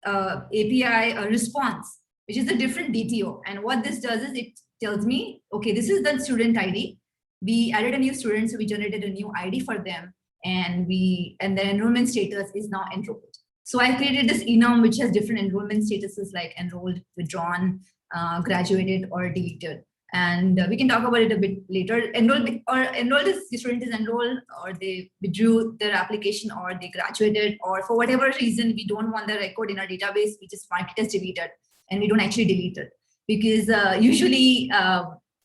API response, which is a different DTO. And what this does is it tells me, okay, this is the student ID. We added a new student, so we generated a new ID for them, and the enrollment status is now enrolled. So I created this enum which has different enrollment statuses like enrolled, withdrawn, graduated, or deleted. And we can talk about it a bit later. Enrolled is the student is enrolled, or they withdrew their application, or they graduated, or for whatever reason we don't want the record in our database, we just mark it as deleted, and we don't actually delete it. Because usually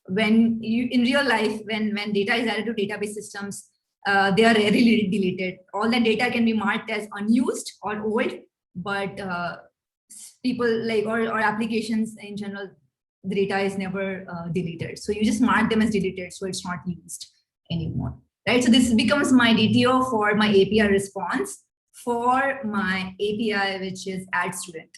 when you in real life, when data is added to database systems, they are rarely deleted. All the data can be marked as unused or old, but people like or applications in general, the data is never deleted. So you just mark them as deleted, so it's not used anymore, right? So this becomes my DTO for my API response for my API, which is add student.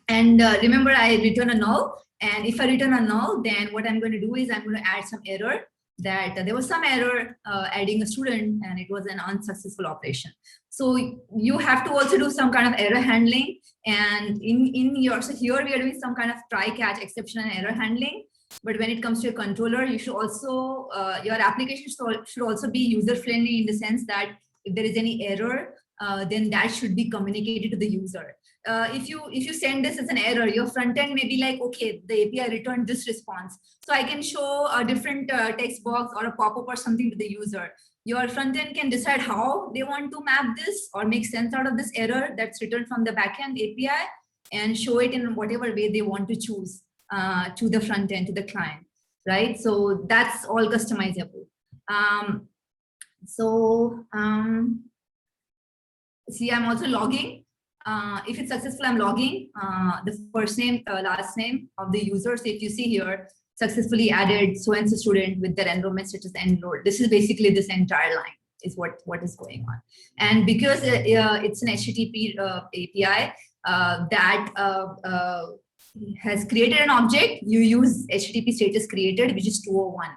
And remember, I return a null. And if I return a null, then what I'm going to do is I'm going to add some error that there was some error adding a student, and it was an unsuccessful operation. So you have to also do some kind of error handling. And so here we are doing some kind of try, catch, exception, and error handling. But when it comes to a controller, you should also, your application should also be user friendly in the sense that if there is any error, then that should be communicated to the user. If you send this as an error, your front end may be like, okay, the API returned this response. So I can show a different text box or a pop-up or something to the user. Your front end can decide how they want to map this or make sense out of this error that's returned from the backend API and show it in whatever way they want to choose to the front end, to the client, right? So that's all customizable. See, I'm also logging. If it's successful, I'm logging the first name, last name of the user. So if you see here, successfully added so-and-so student with their enrollment status enrolled. This is basically this entire line is what is going on. And because it's an HTTP API that has created an object, you use HTTP status created, which is 201.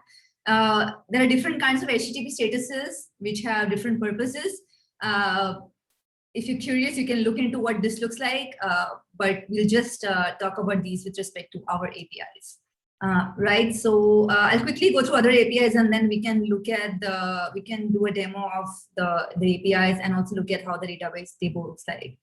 There are different kinds of HTTP statuses which have different purposes. If you're curious, you can look into what this looks like, but we'll just talk about these with respect to our APIs. Right, so I'll quickly go through other APIs, and then we can look at we can do a demo of the APIs and also look at how the database table looks like.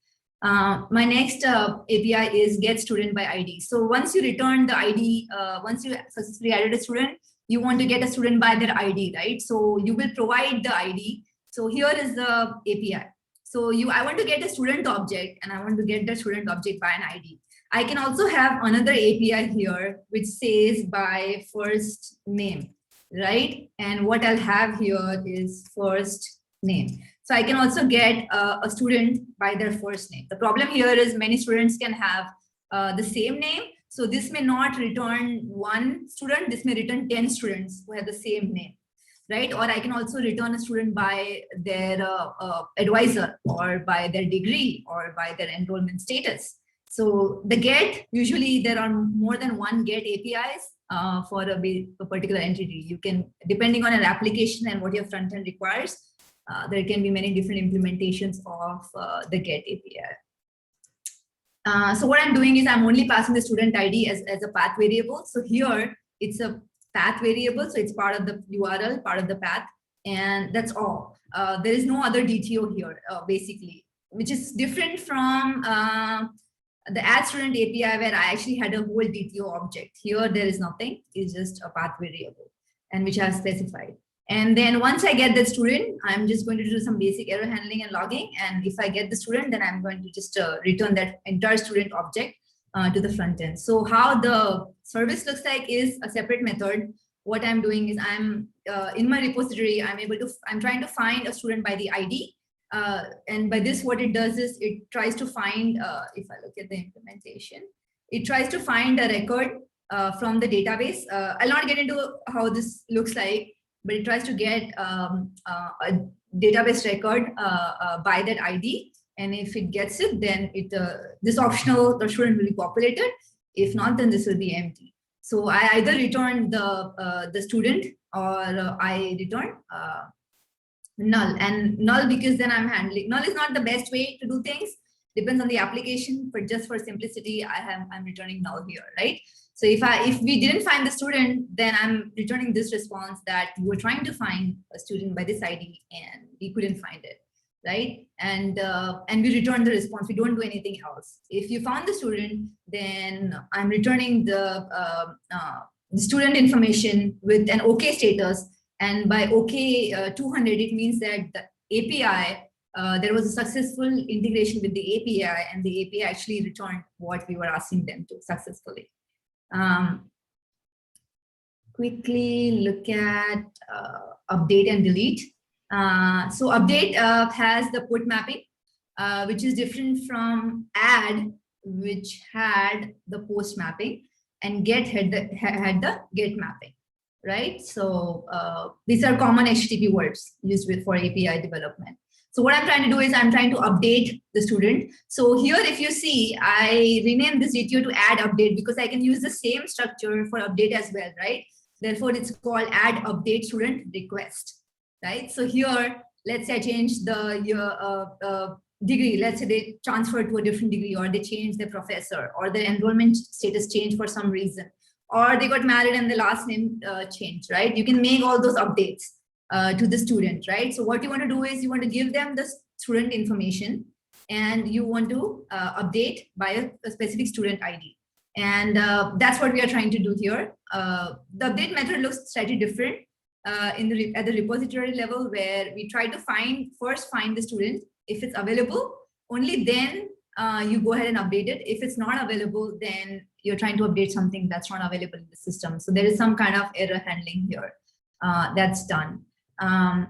My next API is get student by ID. So once you return the ID, once you successfully added a student, you want to get a student by their ID, right? So you will provide the ID. So here is the API. So I want to get a student object, and I want to get the student object by an ID. I can also have another API here, which says by first name, right? And what I'll have here is first name. So I can also get a student by their first name. The problem here is many students can have the same name, So this may not return one student, this may return 10 students who have the same name, right? Or I can also return a student by their advisor, or by their degree, or by their enrollment status. So the get, usually there are more than one get APIs for a particular entity. You can, depending on an application and what your front end requires, there can be many different implementations of the get API. So what I'm doing is I'm only passing the student ID as a path variable. So here it's a path variable, so it's part of the URL, part of the path, and that's all. There is no other DTO here, basically, which is different from the add student API, where I actually had a whole DTO object. Here there is nothing, it's just a path variable, and which I have specified. And then once I get the student, I'm just going to do some basic error handling and logging. And if I get the student, then I'm going to just return that entire student object to the front end. So how the service looks like is a separate method. What I'm doing is I'm in my repository, I'm trying to find a student by the ID. And by this, what it does is it tries to find, if I look at the implementation, it tries to find a record from the database. I'll not get into how this looks like, but it tries to get a database record by that ID. And if it gets it, then this optional student will be populated. If not, then this will be empty. So I either return the student, or I return null. And null, because then I'm handling, null is not the best way to do things, depends on the application, but just for simplicity, I'm returning null here, right? So if we didn't find the student, then I'm returning this response that we were trying to find a student by this ID and we couldn't find it, right? And we return the response. We don't do anything else. If you found the student, then I'm returning the student information with an OK status. And by OK 200, it means that the API, there was a successful integration with the API, and the API actually returned what we were asking them to successfully. Quickly look at update and delete. So update has the put mapping, which is different from add, which had the post mapping, and get had the get mapping, right? So these are common HTTP words used for API development. So what I'm trying to do is I'm trying to update the student. So here, if you see, I renamed this DTO to add update because I can use the same structure for update as well, right? Therefore, it's called add update student request, right? So here, let's say I change the degree. Let's say they transfer to a different degree, or they change their professor, or their enrollment status changed for some reason, or they got married and the last name changed, right? You can make all those updates to the student, right? So what you want to do is you want to give them the student information, and you want to update by a specific student ID. And that's what we are trying to do here. The update method looks slightly different at the repository level, where we try to first find the student. If it's available, only then you go ahead and update it. If it's not available, then you're trying to update something that's not available in the system. So there is some kind of error handling here that's done. And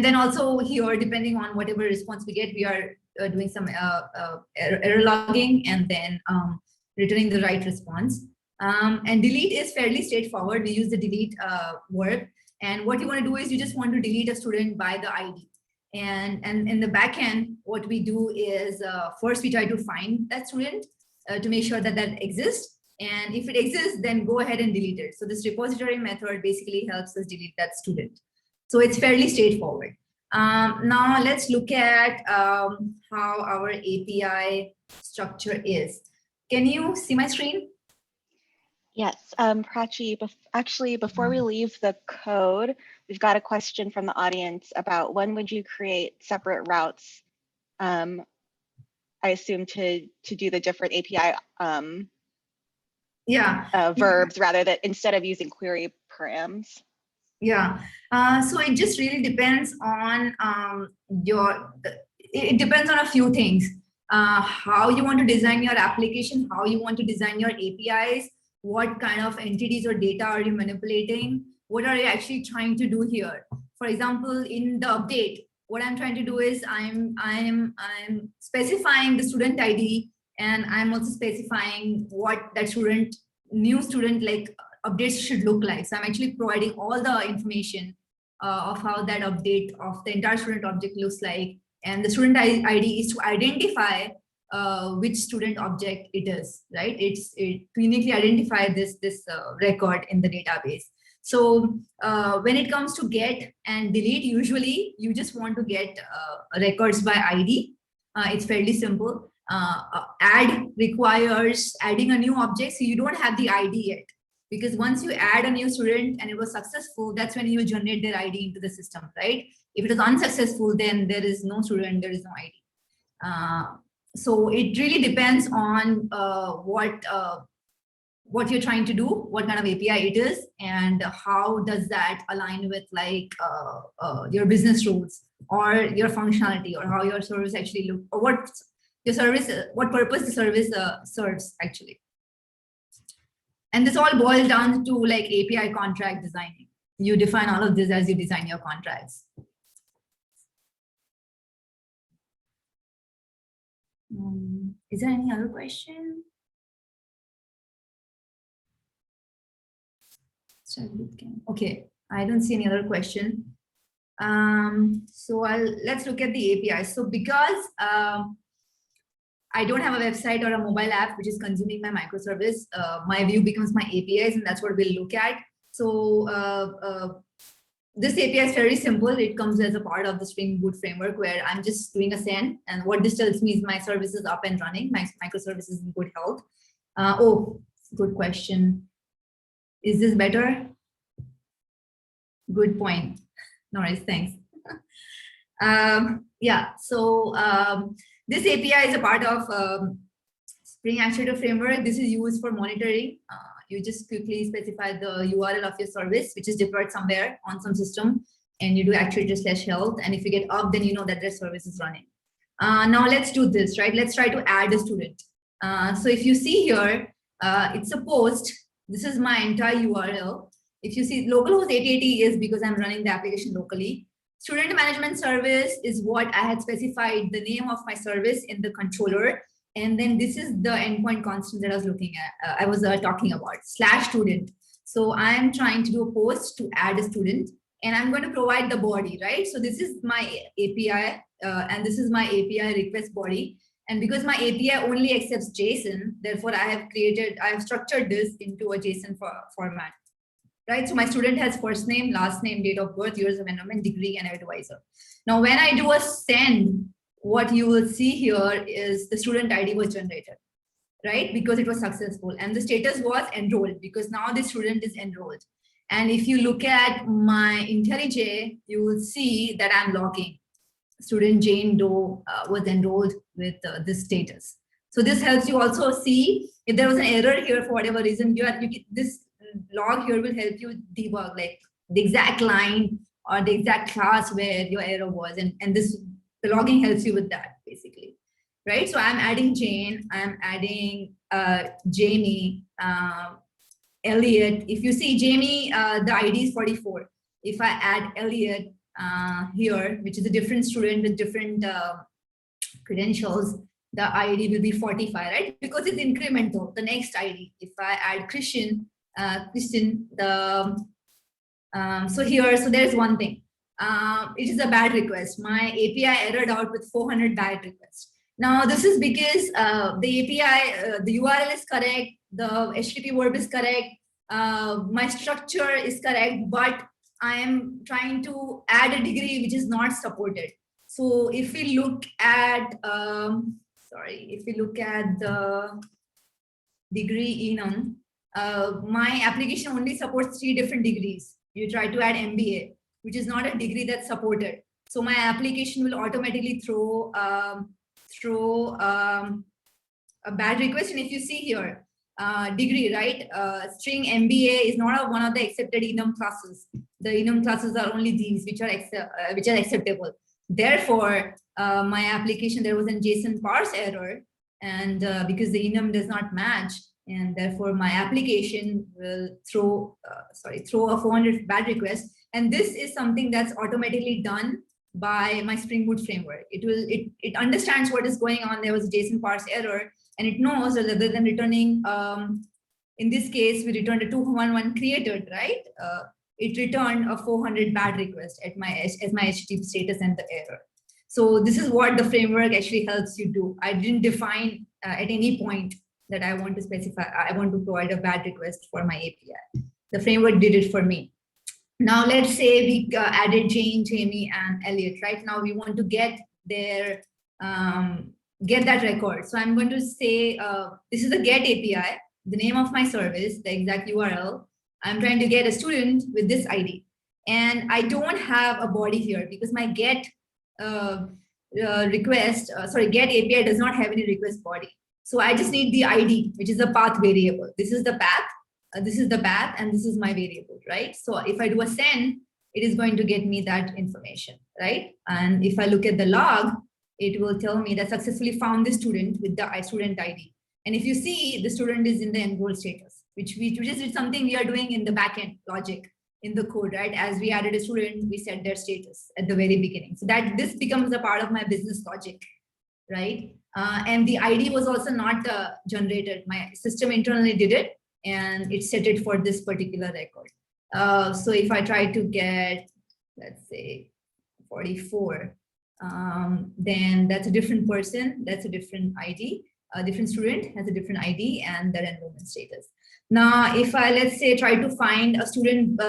then also here, depending on whatever response we get, we are doing some error logging, and then returning the right response. And delete is fairly straightforward. We use the delete word. And what you want to do is you just want to delete a student by the ID. And in the backend, what we do is first we try to find that student to make sure that that exists. And if it exists, then go ahead and delete it. So this repository method basically helps us delete that student. So it's fairly straightforward. Now let's look at how our API structure is. Can you see my screen? Yes, Prachi, actually, before we leave the code, we've got a question from the audience about when would you create separate routes, I assume to do the different API verbs rather than instead of using query params. Yeah, so it just really depends on it depends on a few things. How you want to design your application, how you want to design your APIs, what kind of entities or data are you manipulating, what are you actually trying to do here. For example, in the update, what I'm trying to do is I'm specifying the student ID And I'm also specifying what that new student like updates should look like. So I'm actually providing all the information of how that update of the entire student object looks like. And the student ID is to identify which student object it is, right? It to uniquely identify this record in the database. So when it comes to get and delete, usually you just want to get records by ID. It's fairly simple. Add requires adding a new object, so you don't have the ID yet. Because once you add a new student and it was successful, that's when you generate their ID into the system, right? If it is unsuccessful, then there is no student, there is no ID. So it really depends on what you're trying to do, what kind of API it is, and how does that align with like your business rules or your functionality, or how your service actually look, or what your service, what purpose the service serves actually. And this all boils down to like API contract designing. You define all of this as you design your contracts. Is there any other question? Okay, I don't see any other question. So let's look at the API. So because I don't have a website or a mobile app which is consuming my microservice, my view becomes my APIs, and that's what we'll look at. So this API is very simple. It comes as a part of the Springboot framework, where I'm just doing a send, and what this tells me is my service is up and running, my microservice is in good health. Oh, good question. Is this better? Good point. No worries, thanks. Yeah, so this API is a part of Spring Actuator framework. This is used for monitoring. You just quickly specify the URL of your service, which is deployed somewhere on some system, and you do actuator/health. And if you get up, then you know that their service is running. Now let's do this, right? Let's try to add a student. So if you see here, it's a post. This is my entire URL. If you see localhost 8080 is because I'm running the application locally. Student management service is what I had specified the name of my service in the controller. And then this is the endpoint constant that I was looking at, I was talking about, /student. So I'm trying to do a post to add a student, and I'm going to provide the body, right? So this is my API, and this is my API request body. And because my API only accepts JSON, therefore I have structured this into a JSON format. Right, so my student has first name, last name, date of birth, years of enrollment, degree, and advisor. Now, when I do a send, what you will see here is the student ID was generated, right? Because it was successful, and the status was enrolled because now the student is enrolled. And if you look at my IntelliJ, you will see that I'm logging student Jane Doe was enrolled with this status. So this helps you also see if there was an error here for whatever reason. This log here will help you debug like the exact line or the exact class where your error was, and the logging helps you with that basically, right? So I'm adding Jane, I'm adding Jamie, Elliot. If you see Jamie, the ID is 44. If I add Elliot here, which is a different student with different credentials, the ID will be 45, right? Because it's incremental. The next ID, if I add Christian, so there's one thing. It is a bad request. My API errored out with 400 bad requests. Now this is because the API, the URL is correct, the HTTP verb is correct, my structure is correct, but I am trying to add a degree which is not supported. So if we look at, if we look at the degree enum, my application only supports 3 different degrees. You try to add MBA, which is not a degree that's supported. So my application will automatically throw a bad request. And if you see here, degree, right? String MBA is not one of the accepted enum classes. The enum classes are only these which are acceptable. Therefore, my application, there was a JSON parse error, and because the enum does not match, and therefore my application will throw a 400 bad request. And this is something that's automatically done by my Springboot framework. It understands what is going on. There was a JSON parse error, and it knows that rather than returning, in this case, we returned a 211 created, right? It returned a 400 bad request as my HTTP status and the error. So this is what the framework actually helps you do. I didn't define at any point that I want to specify, I want to provide a bad request for my API. The framework did it for me. Now let's say we added Jane, Jamie, and Elliot. Right now we want to get their get that record. So I'm going to say this is the get API, the name of my service, the exact URL. I'm trying to get a student with this ID, and I don't have a body here because my get get API does not have any request body. So I just need the ID, which is a path variable. This is the path. This is the path, and this is my variable, right? So if I do a send, it is going to get me that information, right? And if I look at the log, it will tell me that successfully found the student with the student ID. And if you see, the student is in the enrolled status, which is something we are doing in the backend logic in the code, right? As we added a student, we set their status at the very beginning. So that this becomes a part of my business logic, right? And the ID was also not generated. My system internally did it, and it set it for this particular record. So if I try to get, let's say, 44, then that's a different person, that's a different ID. A different student has a different ID and their enrollment status. Now, if I, let's say, try to find a student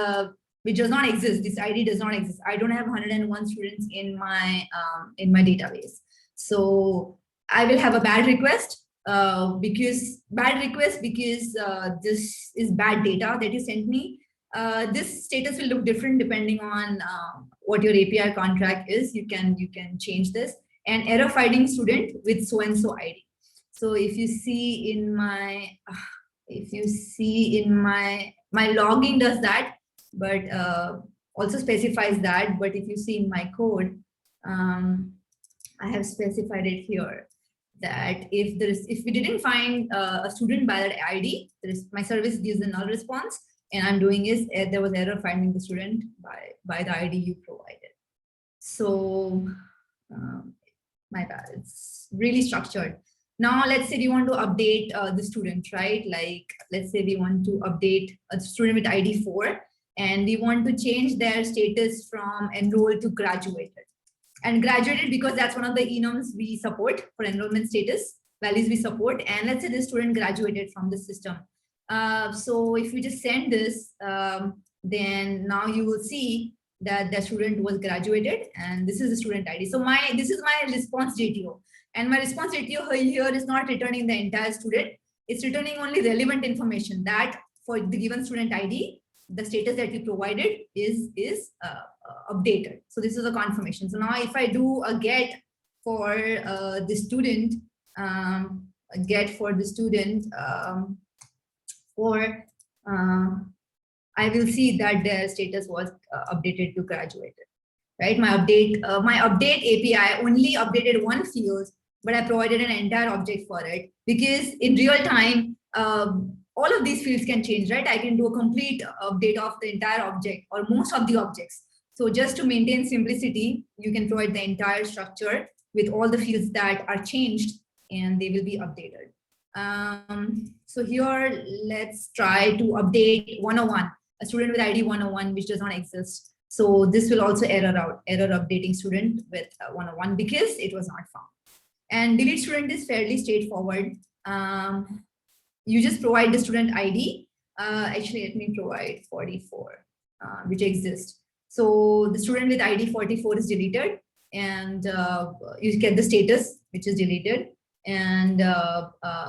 which does not exist, this ID does not exist. I don't have 101 students in my database. So I will have a bad request because this is bad data that you sent me. This status will look different depending on what your API contract is. You can change this. And error finding student with so and so ID. So if you see in my my logging does that, but also specifies that. But if you see in my code, I have specified it here that if we didn't find a student by that ID, my service gives a null response. And I'm doing is there was error finding the student by the ID you provided. So my bad, it's really structured. Now let's say we want to update the student, right? Like let's say we want to update a student with ID 4, and we want to change their status from enrolled to graduated. And graduated because that's one of the enums we support for enrollment status, values we support. And let's say the student graduated from the system. So if you just send this, then now you will see that the student was graduated, and this is the student ID. So this is my response JTO, and my response JTO here is not returning the entire student. It's returning only relevant information that for the given student ID, the status that you provided is updated. So this is a confirmation. So now if I do a get for the student, I will see that their status was updated to graduated, right? My update API only updated one field, but I provided an entire object for it because in real time, all of these fields can change, right? I can do a complete update of the entire object or most of the objects. So just to maintain simplicity, you can provide the entire structure with all the fields that are changed, and they will be updated. So here, let's try to update 101, a student with ID 101, which does not exist. So this will also error updating student with 101 because it was not found. And delete student is fairly straightforward. You just provide the student ID. Actually, let me provide 44, which exists. So the student with ID 44 is deleted, and you get the status, which is deleted. And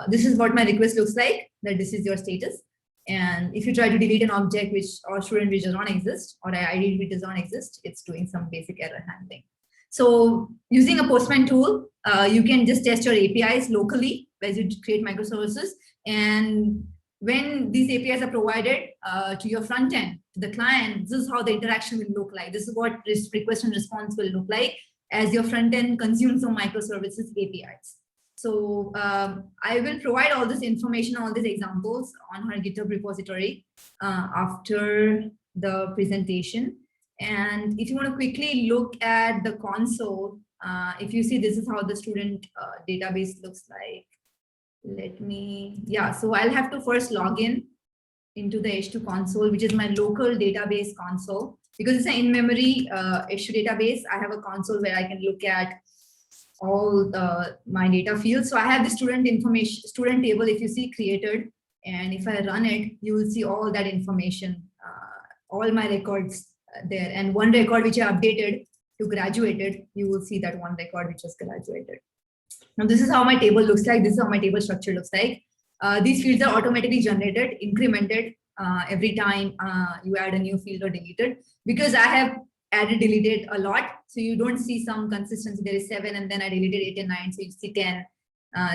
this is what my request looks like, that this is your status. And if you try to delete an object or student which does not exist, or an ID which does not exist, it's doing some basic error handling. So using a Postman tool, you can just test your APIs locally as you create microservices. And when these APIs are provided to your front end, to the client, this is how the interaction will look like. This is what request and response will look like as your front end consumes some microservices APIs. So I will provide all this information, all these examples on her GitHub repository after the presentation. And if you want to quickly look at the console, if you see, this is how the student database looks like. So I'll have to first log into the H2 console, which is my local database console. Because it's an in-memory H2 database, I have a console where I can look at all my data fields. So I have the student table, if you see, created. And if I run it, you will see all that information, all my records there. And one record which I updated to graduated, you will see that one record which was graduated. Now, this is how my table looks like. This is how my table structure looks like. These fields are automatically generated, incremented every time you add a new field or delete it. Because I have added, deleted a lot, so you don't see some consistency. There is 7, and then I deleted 8 and 9, so you see 10.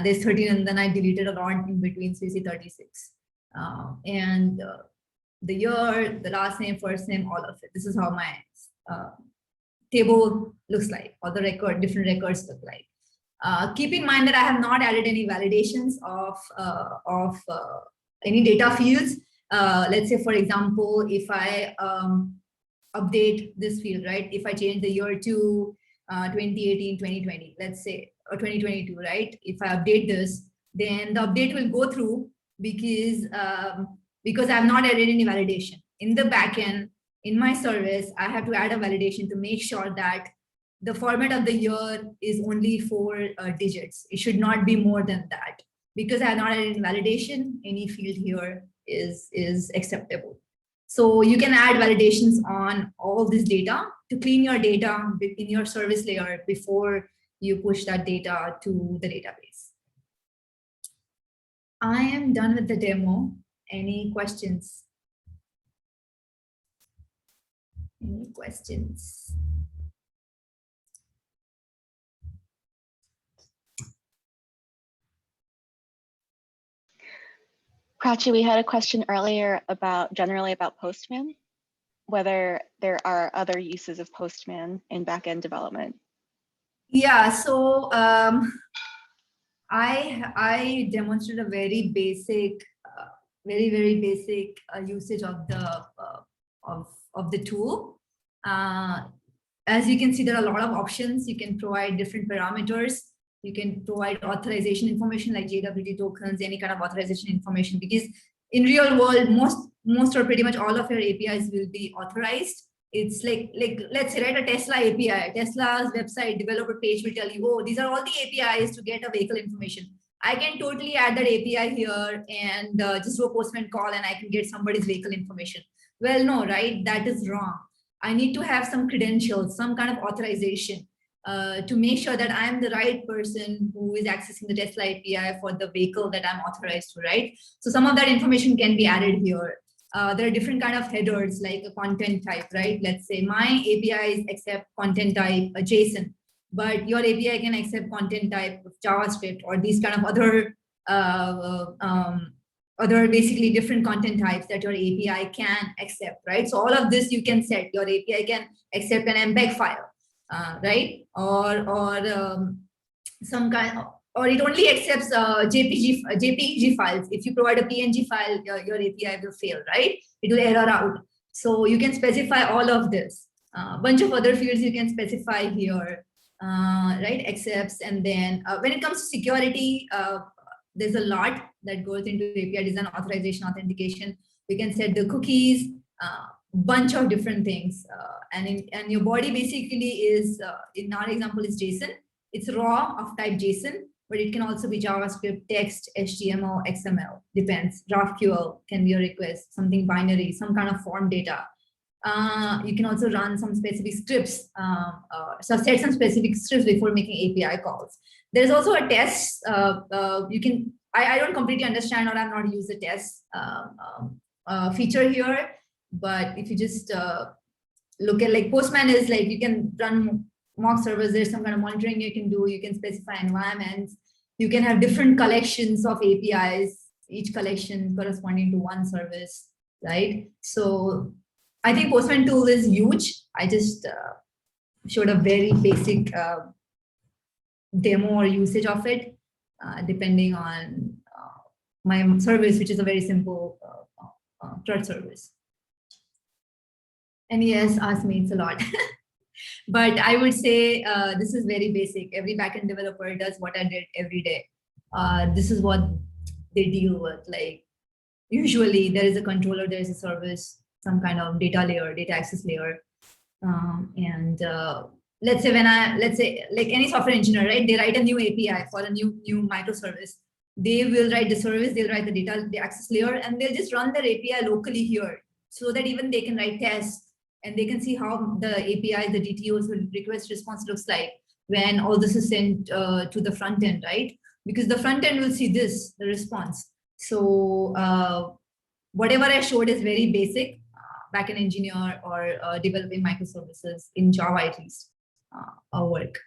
There's 13, and then I deleted a lot in between, so you see 36. And the year, the last name, first name, all of it. This is how my table looks like, or the different records look like. Keep in mind that I have not added any validations of any data fields. Let's say, for example, if I update this field, right? If I change the year to 2018, 2020, let's say, or 2022, right? If I update this, then the update will go through because I have not added any validation. In the backend, in my service, I have to add a validation to make sure that the format of the year is only 4 digits. It should not be more than that. Because I have not added any validation, any field here is acceptable. So you can add validations on all this data to clean your data in your service layer before you push that data to the database. I am done with the demo. Any questions? Any questions? Prachi, we had a question earlier generally about Postman, whether there are other uses of Postman in backend development. Yeah, so I demonstrated a very basic, very basic usage of the tool. As you can see, there are a lot of options. You can provide different parameters. You can provide authorization information like JWT tokens, any kind of authorization information, because in real world, most or pretty much all of your APIs will be authorized. It's like let's say, right, a Tesla API, Tesla's website developer page will tell you, oh, these are all the APIs to get a vehicle information. I can totally add that API here and just do a Postman call and I can get somebody's vehicle information. Well, no, right? That is wrong. I need to have some credentials, some kind of authorization to make sure that I'm the right person who is accessing the Tesla API for the vehicle that I'm authorized to, right? So some of that information can be added here. There are different kind of headers like a content type, right? Let's say my APIs accept content type JSON, but your API can accept content type of JavaScript or these kind of other basically different content types that your API can accept, right? So all of this you can set. Your API can accept an MPEG file, right? Or some kind of, or it only accepts JPEG files. If you provide a PNG file, your API will fail, right? It will error out. So you can specify all of this. Bunch of other fields you can specify here, right? Accepts, and then when it comes to security, there's a lot that goes into API design, authorization, authentication. We can set the cookies, bunch of different things, and your body basically is in our example is JSON. It's raw of type JSON, but it can also be JavaScript, text, HTML, XML, depends. GraphQL can be a request, something binary, some kind of form data. You can also run some specific scripts, so set some specific scripts before making API calls. There's also a test. You can, I don't completely understand, or I've not used the test feature here, but if you just look at like Postman is like, you can run mock servers, there's some kind of monitoring you can do, you can specify environments, you can have different collections of APIs, each collection corresponding to one service, right? So I think Postman tool is huge. I just showed a very basic demo or usage of it, depending on my service, which is a very simple CRUD service. And yes, ask me, it's a lot. But I would say this is very basic. Every backend developer does what I did every day. this is what they deal with. Like usually there is a controller, there is a service, some kind of data layer, data access layer. Let's say like any software engineer, right? They write a new API for a new microservice. They will write the service, they'll write the access layer, and they'll just run their API locally here so that even they can write tests and they can see how the API, the DTOs, request response looks like when all this is sent to the front end, right? Because the front end will see this, the response. So whatever I showed is very basic, backend engineer or developing microservices in Java at least, our work.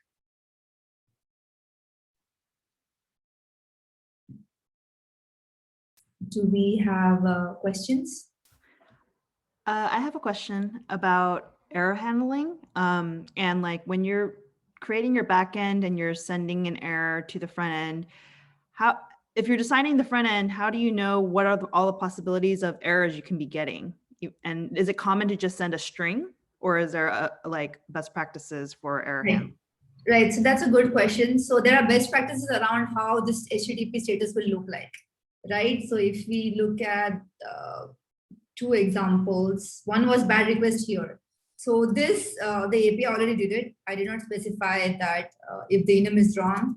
Do we have questions? I have a question about error handling. And like when you're creating your backend and you're sending an error to the front end, if you're designing the front end, how do you know what are all the possibilities of errors you can be getting? And is it common to just send a string, or is there like best practices for error handling? Right, so that's a good question. So there are best practices around how this HTTP status will look like, right? So if we look at two examples, one was bad request here. So this, the API already did it. I did not specify that if the enum is wrong,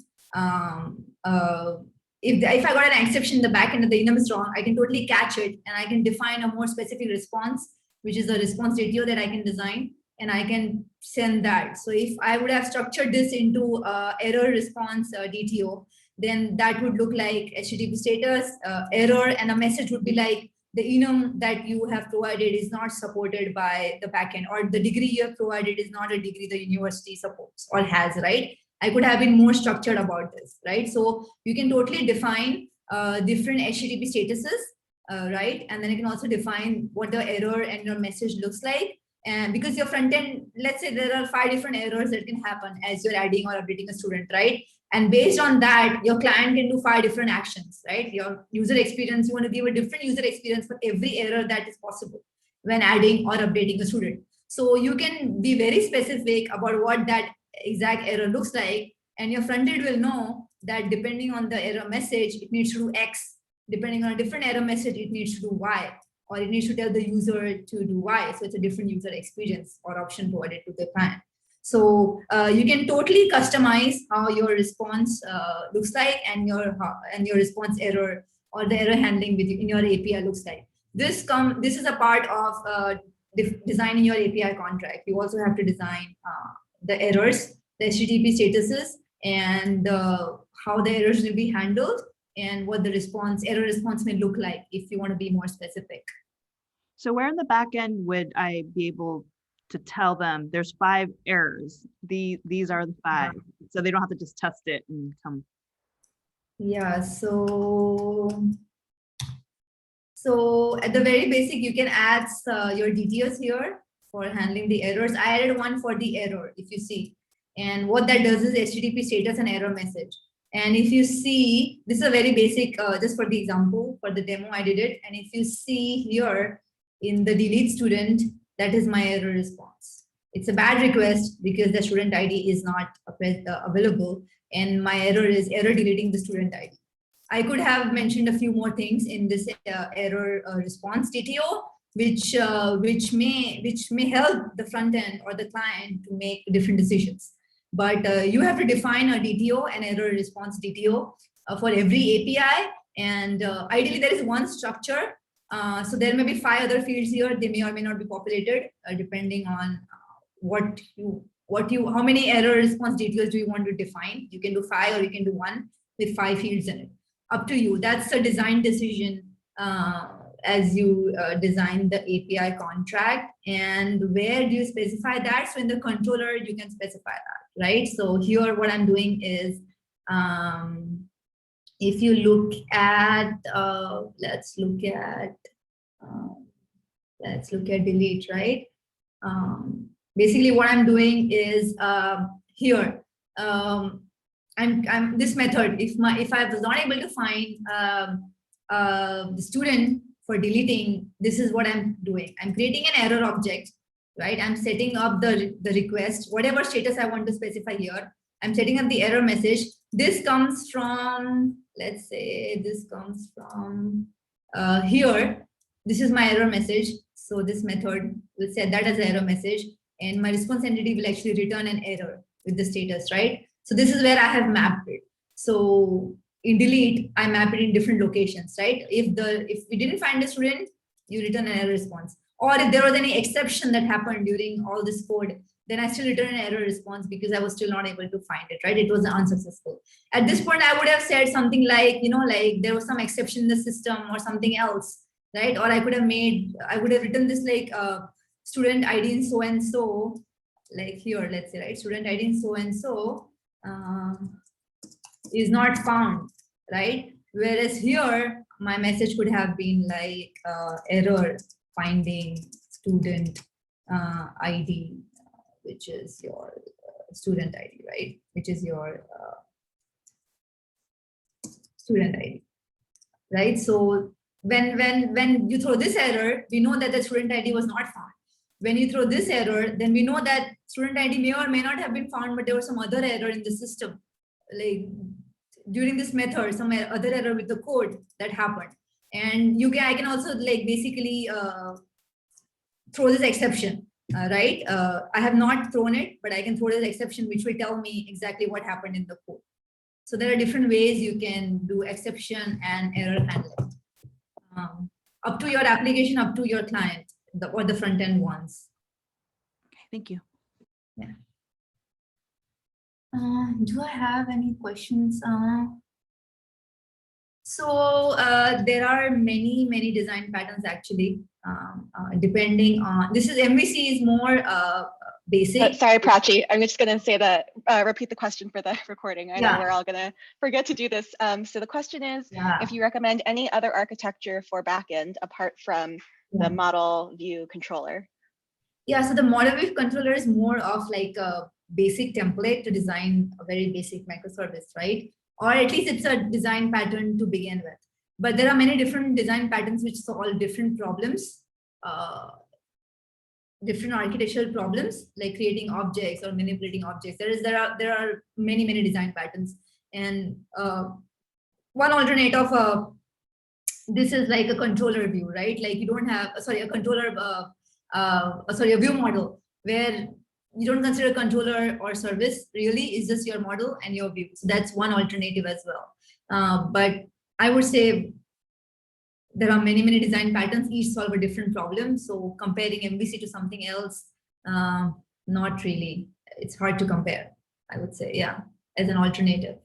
if I got an exception in the backend and the enum is wrong, I can totally catch it and I can define a more specific response, which is a response DTO that I can design, and I can send that. So if I would have structured this into error response DTO, then that would look like HTTP status, error, and a message would be like, the enum that you have provided is not supported by the backend, or the degree you have provided is not a degree the university supports or has, right? I could have been more structured about this, right? So you can totally define different HTTP statuses, right? And then you can also define what the error and your message looks like. And because your front end, let's say there are 5 different errors that can happen as you're adding or updating a student, right? And based on that, your client can do 5 different actions, right? Your user experience, you want to give a different user experience for every error that is possible when adding or updating a student. So you can be very specific about what that exact error looks like, and your front end will know that depending on the error message, it needs to do X. Depending on a different error message, it needs to do Y, or it needs to tell the user to do Y. So it's a different user experience or option provided to the client. So you can totally customize how your response looks like, and your response error or the error handling in your API looks like. This is a part of designing your API contract. You also have to design the errors, the HTTP statuses, and how the errors will be handled, and what the error response may look like if you want to be more specific. So where in the backend would I be able to tell them there's 5 errors? These are the 5, so they don't have to just test it and come. Yeah, so at the very basic, you can add your DTOs here for handling the errors. I added one for the error, if you see. And what that does is HTTP status and error message. And if you see, this is a very basic, just for the example, for the demo, I did it. And if you see here in the delete student, that is my error response. It's a bad request because the student ID is not available. And my error is error deleting the student ID. I could have mentioned a few more things in this error response DTO, which may help the front end or the client to make different decisions. But you have to define a DTO, an error response DTO, for every API. And ideally, there is one structure. So there may be 5 other fields here. They may or may not be populated depending on how many error response DTOs do you want to define. You can do 5 or you can do 1 with 5 fields in it. Up to you. That's a design decision as you design the API contract. And where do you specify that? So in the controller, you can specify that, right? So here, what I'm doing is, if you look at, let's look at delete, right? Basically, what I'm doing is here. I'm this method. If I was not able to find the student for deleting, this is what I'm doing. I'm creating an error object, right? I'm setting up the request, whatever status I want to specify here. I'm setting up the error message. This comes from let's say this comes from here. This is my error message. So this method will set that as an error message, and my response entity will actually return an error with the status, right? So this is where I have mapped it. So in delete, I map it in different locations, right? If we didn't find a student, you return an error response. Or if there was any exception that happened during all this code, then I still return an error response because I was still not able to find it, right? It was unsuccessful. At this point, I would have said something like, like there was some exception in the system or something else, right? Or I would have written this like student ID in so and so, like here, let's say, right? Student ID in so and so is not found, right? Whereas here, my message could have been like error finding student ID, which is your student ID, right? Which is your student ID, right? So when you throw this error, we know that the student ID was not found. When you throw this error, then we know that student ID may or may not have been found, but there was some other error in the system. Like during this method, some other error with the code that happened. And I can also like basically throw this exception, right? I have not thrown it, but I can throw this exception, which will tell me exactly what happened in the code. So there are different ways you can do exception and error handling. Up to your application, up to your client, or the front end ones. Okay, thank you. Yeah. Do I have any questions? So there are many design patterns actually, depending on, this is MVC is more basic. Sorry, Prachi, I'm just going to say that, repeat the question for the recording. I know we're all going to forget to do this. So the question is, if you recommend any other architecture for backend apart from the model view controller? Yeah, so the model view controller is more of like a basic template to design a very basic microservice, right? Or at least it's a design pattern to begin with. But there are many different design patterns which solve different problems, different architectural problems, like creating objects or manipulating objects. There are many design patterns, and one alternate of this is like a controller view, right? Like you don't have a controller, a view model where you don't consider controller or service really. It's just your model and your view. So that's one alternative as well. But I would say there are many design patterns, each solve a different problem. So comparing MVC to something else, not really. It's hard to compare, I would say, yeah, as an alternative.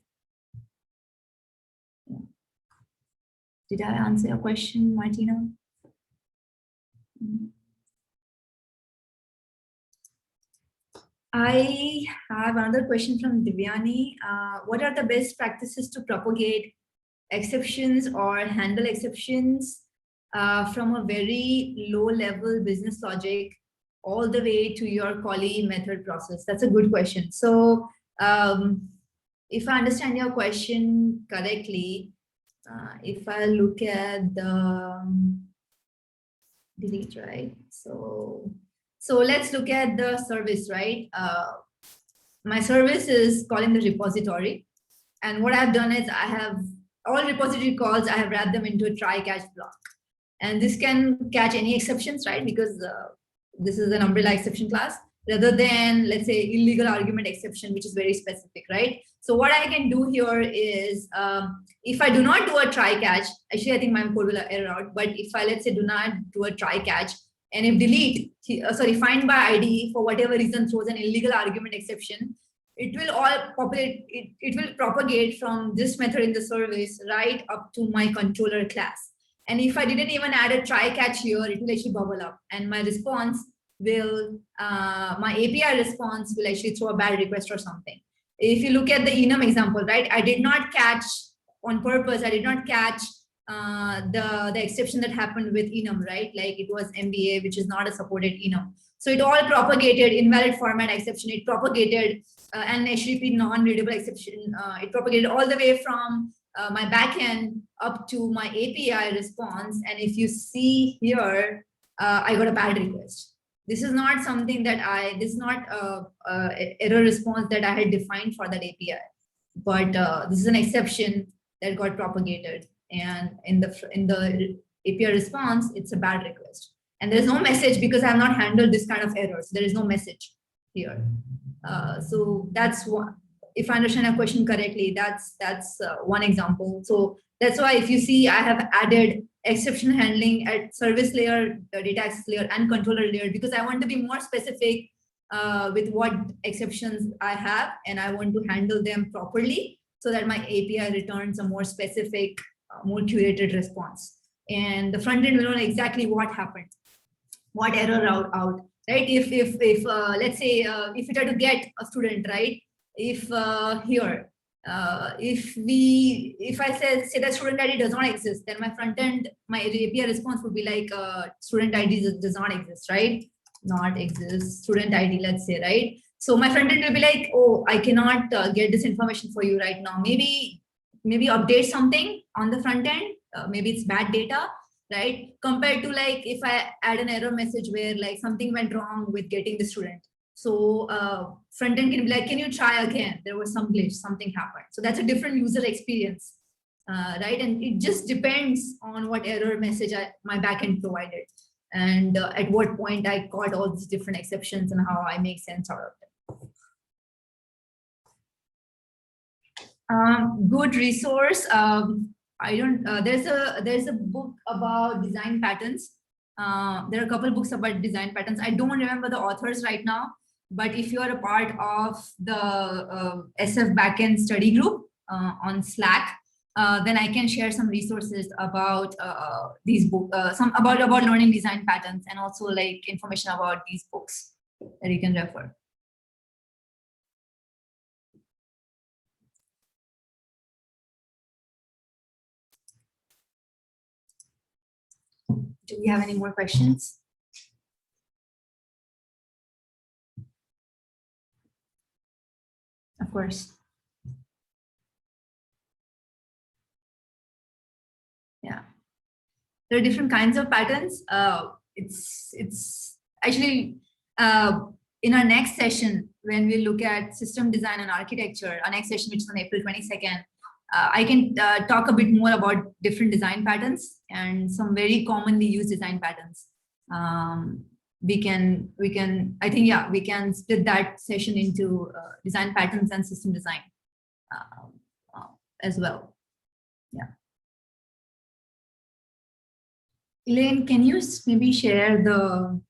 Yeah. Did I answer your question, Martina? I have another question from Divyani. What are the best practices to propagate exceptions or handle exceptions from a very low level business logic all the way to your calling method process? That's a good question. So if I understand your question correctly, if I look at the delete, right? So let's look at the service, right? My service is calling the repository. And what I've done is I have all repository calls, I have wrapped them into a try-catch block. And this can catch any exceptions, right? Because this is an umbrella exception class, rather than, let's say, illegal argument exception, which is very specific, right? So what I can do here is, if I do not do a try-catch, actually, I think my code will error out, but if I, let's say, do not do a try-catch, and if delete, find by ID for whatever reason throws an illegal argument exception, it will all populate, it will propagate from this method in the service right up to my controller class. And if I didn't even add a try catch here, it will actually bubble up, and my response will, my API response will actually throw a bad request or something. If you look at the enum example, right, I did not catch on purpose, I did not catch the exception that happened with enum, right? Like it was MBA, which is not a supported enum. So it all propagated invalid format exception. It propagated an HTTP non-readable exception. It propagated all the way from my backend up to my API response. And if you see here, I got a bad request. This is not something that this is not a error response that I had defined for that API, but this is an exception that got propagated. And in the API response, it's a bad request. And there's no message because I have not handled this kind of errors. There is no message here. So that's one. If I understand your question correctly, that's one example. So that's why if you see, I have added exception handling at service layer, the data access layer, and controller layer, because I want to be more specific with what exceptions I have, and I want to handle them properly so that my API returns a more specific, more curated response. And the front end will know exactly what happened, what error out, right? If let's say if we try to get a student, right? If if I say that student ID does not exist, then my front end, my API response would be like student ID does not exist, right? Not exist, student ID, let's say, right? So my front end will be like, oh, I cannot get this information for you right now. Maybe update something on the front end. Maybe it's bad data, right? Compared to like if I add an error message where like something went wrong with getting the student. So front end can be like, can you try again? There was some glitch, something happened. So that's a different user experience, right? And it just depends on what error message my backend provided, and at what point I caught all these different exceptions and how I make sense out of them. Good resource. I don't. There's a book about design patterns. There are a couple books about design patterns. I don't remember the authors right now, but if you are a part of the SF backend study group on Slack, then I can share some resources about these books, some about learning design patterns, and also like information about these books that you can refer. Do we have any more questions? Of course. Yeah. There are different kinds of patterns. It's actually in our next session, when we look at system design and architecture, our next session, which is on April 22nd, I can talk a bit more about different design patterns and some very commonly used design patterns. We can, I think, yeah, we can split that session into design patterns and system design as well. Yeah. Elaine, can you maybe share the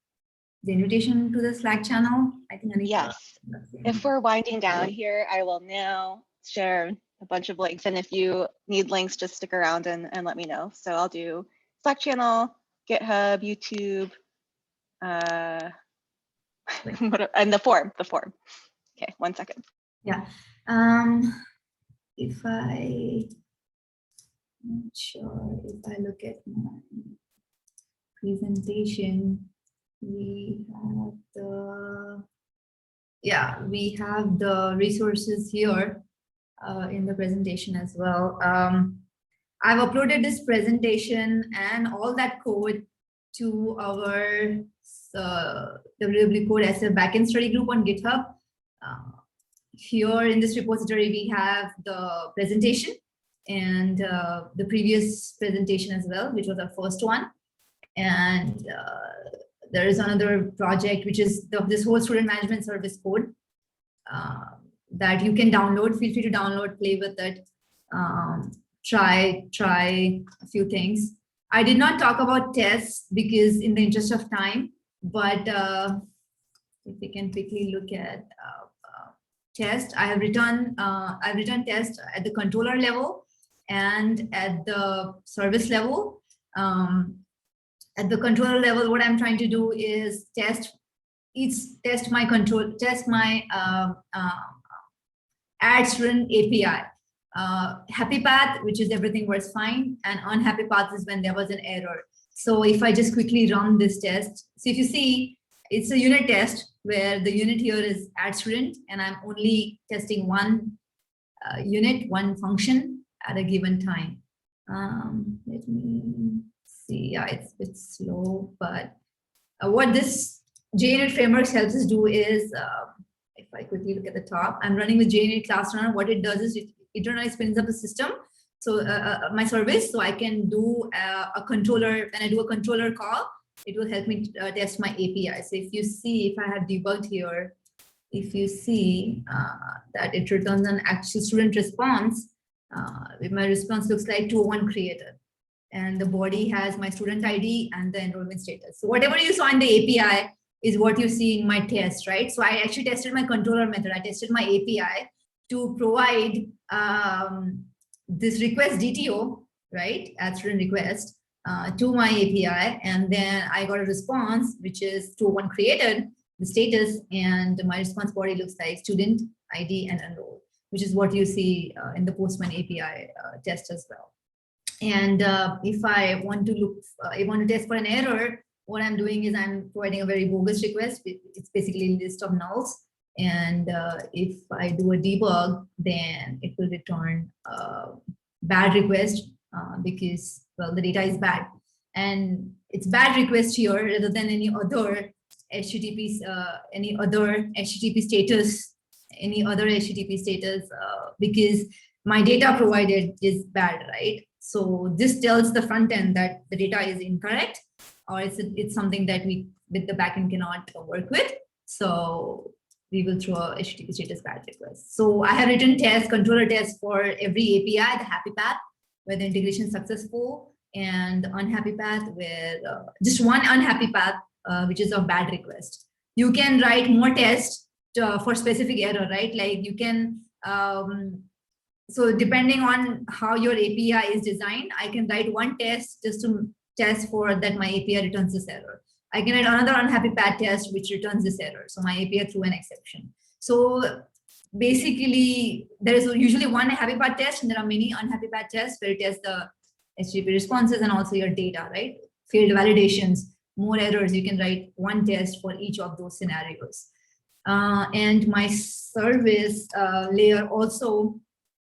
invitation to the Slack channel? I think Anika. Yes. If we're winding down here, I will now share a bunch of links. And if you need links, just stick around and let me know. So I'll do Slack channel, GitHub, YouTube, and the form. Okay, 1 second. Yeah. If I'm not sure if I look at my presentation, we have the resources here in the presentation as well. I've uploaded this presentation and all that code to our WWCode SF backend study group on GitHub. Here in this repository, we have the presentation and the previous presentation as well, which was our first one. And there is another project, which is this whole student management service code that you can download. Feel free to download, play with it, try a few things. I did not talk about tests because in the interest of time, but if we can quickly look at test, I've written tests at the controller level and at the service level. At the controller level, what I'm trying to do is test my add student API. Happy path, which is everything works fine, and unhappy path is when there was an error. So if I just quickly run this test, so if you see, it's a unit test where the unit here is add student, and I'm only testing one unit, one function at a given time. Let me see. Yeah, it's a bit slow, but what this JUnit framework helps us do is, if I quickly look at the top, I'm running with JUnit class runner. What it does is it runs spins up the system my service, so I can do a controller. When I do a controller call, it will help me test my API. So if you see, if I have debugged here, if you see that it returns an actual student response, my response looks like 201 created, and the body has my student ID and the enrollment status. So whatever you saw in the API is what you see in my test, right? So I actually tested my controller method. I tested my API to provide this request DTO, right, add student request to my API, and then I got a response which is 201 created, the status, and my response body looks like student ID and enroll, which is what you see in the Postman API test as well. And if I want to look, I want to test for an error, what I'm doing is I'm providing a very bogus request. It's basically a list of nulls. And if I do a debug, then it will return bad request because, well, the data is bad. And it's bad request here rather than any other HTTP, any other HTTP status, because my data provided is bad, right? So this tells the front end that the data is incorrect, or it's something that we with the backend cannot work with. So we will throw a HTTP status bad request. So I have written controller tests for every API, the happy path, where the integration is successful, and the unhappy path with just one unhappy path, which is a bad request. You can write more tests for specific error, right? Like you can, so depending on how your API is designed, I can write one test just to test for that my API returns this error. I can write another unhappy path test which returns this error. So my API threw an exception. So basically, there is usually one happy path test, and there are many unhappy path tests where it tests the HTTP responses and also your data, right? Failed validations, more errors. You can write one test for each of those scenarios. And my service layer also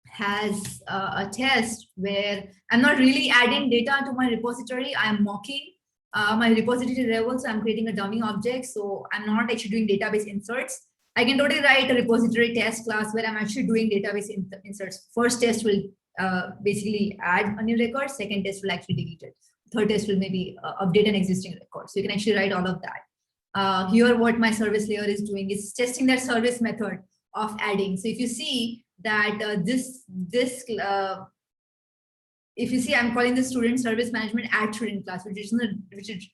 has a test where I'm not really adding data to my repository. I'm mocking my repository level. So I'm creating a dummy object. So I'm not actually doing database inserts. I can totally write a repository test class where I'm actually doing database inserts. First test will basically add a new record. Second test will actually delete it. Third test will maybe update an existing record. So you can actually write all of that. Here, what my service layer is doing is testing that service method of adding. So if you see that if you see, I'm calling the student service management add student class, which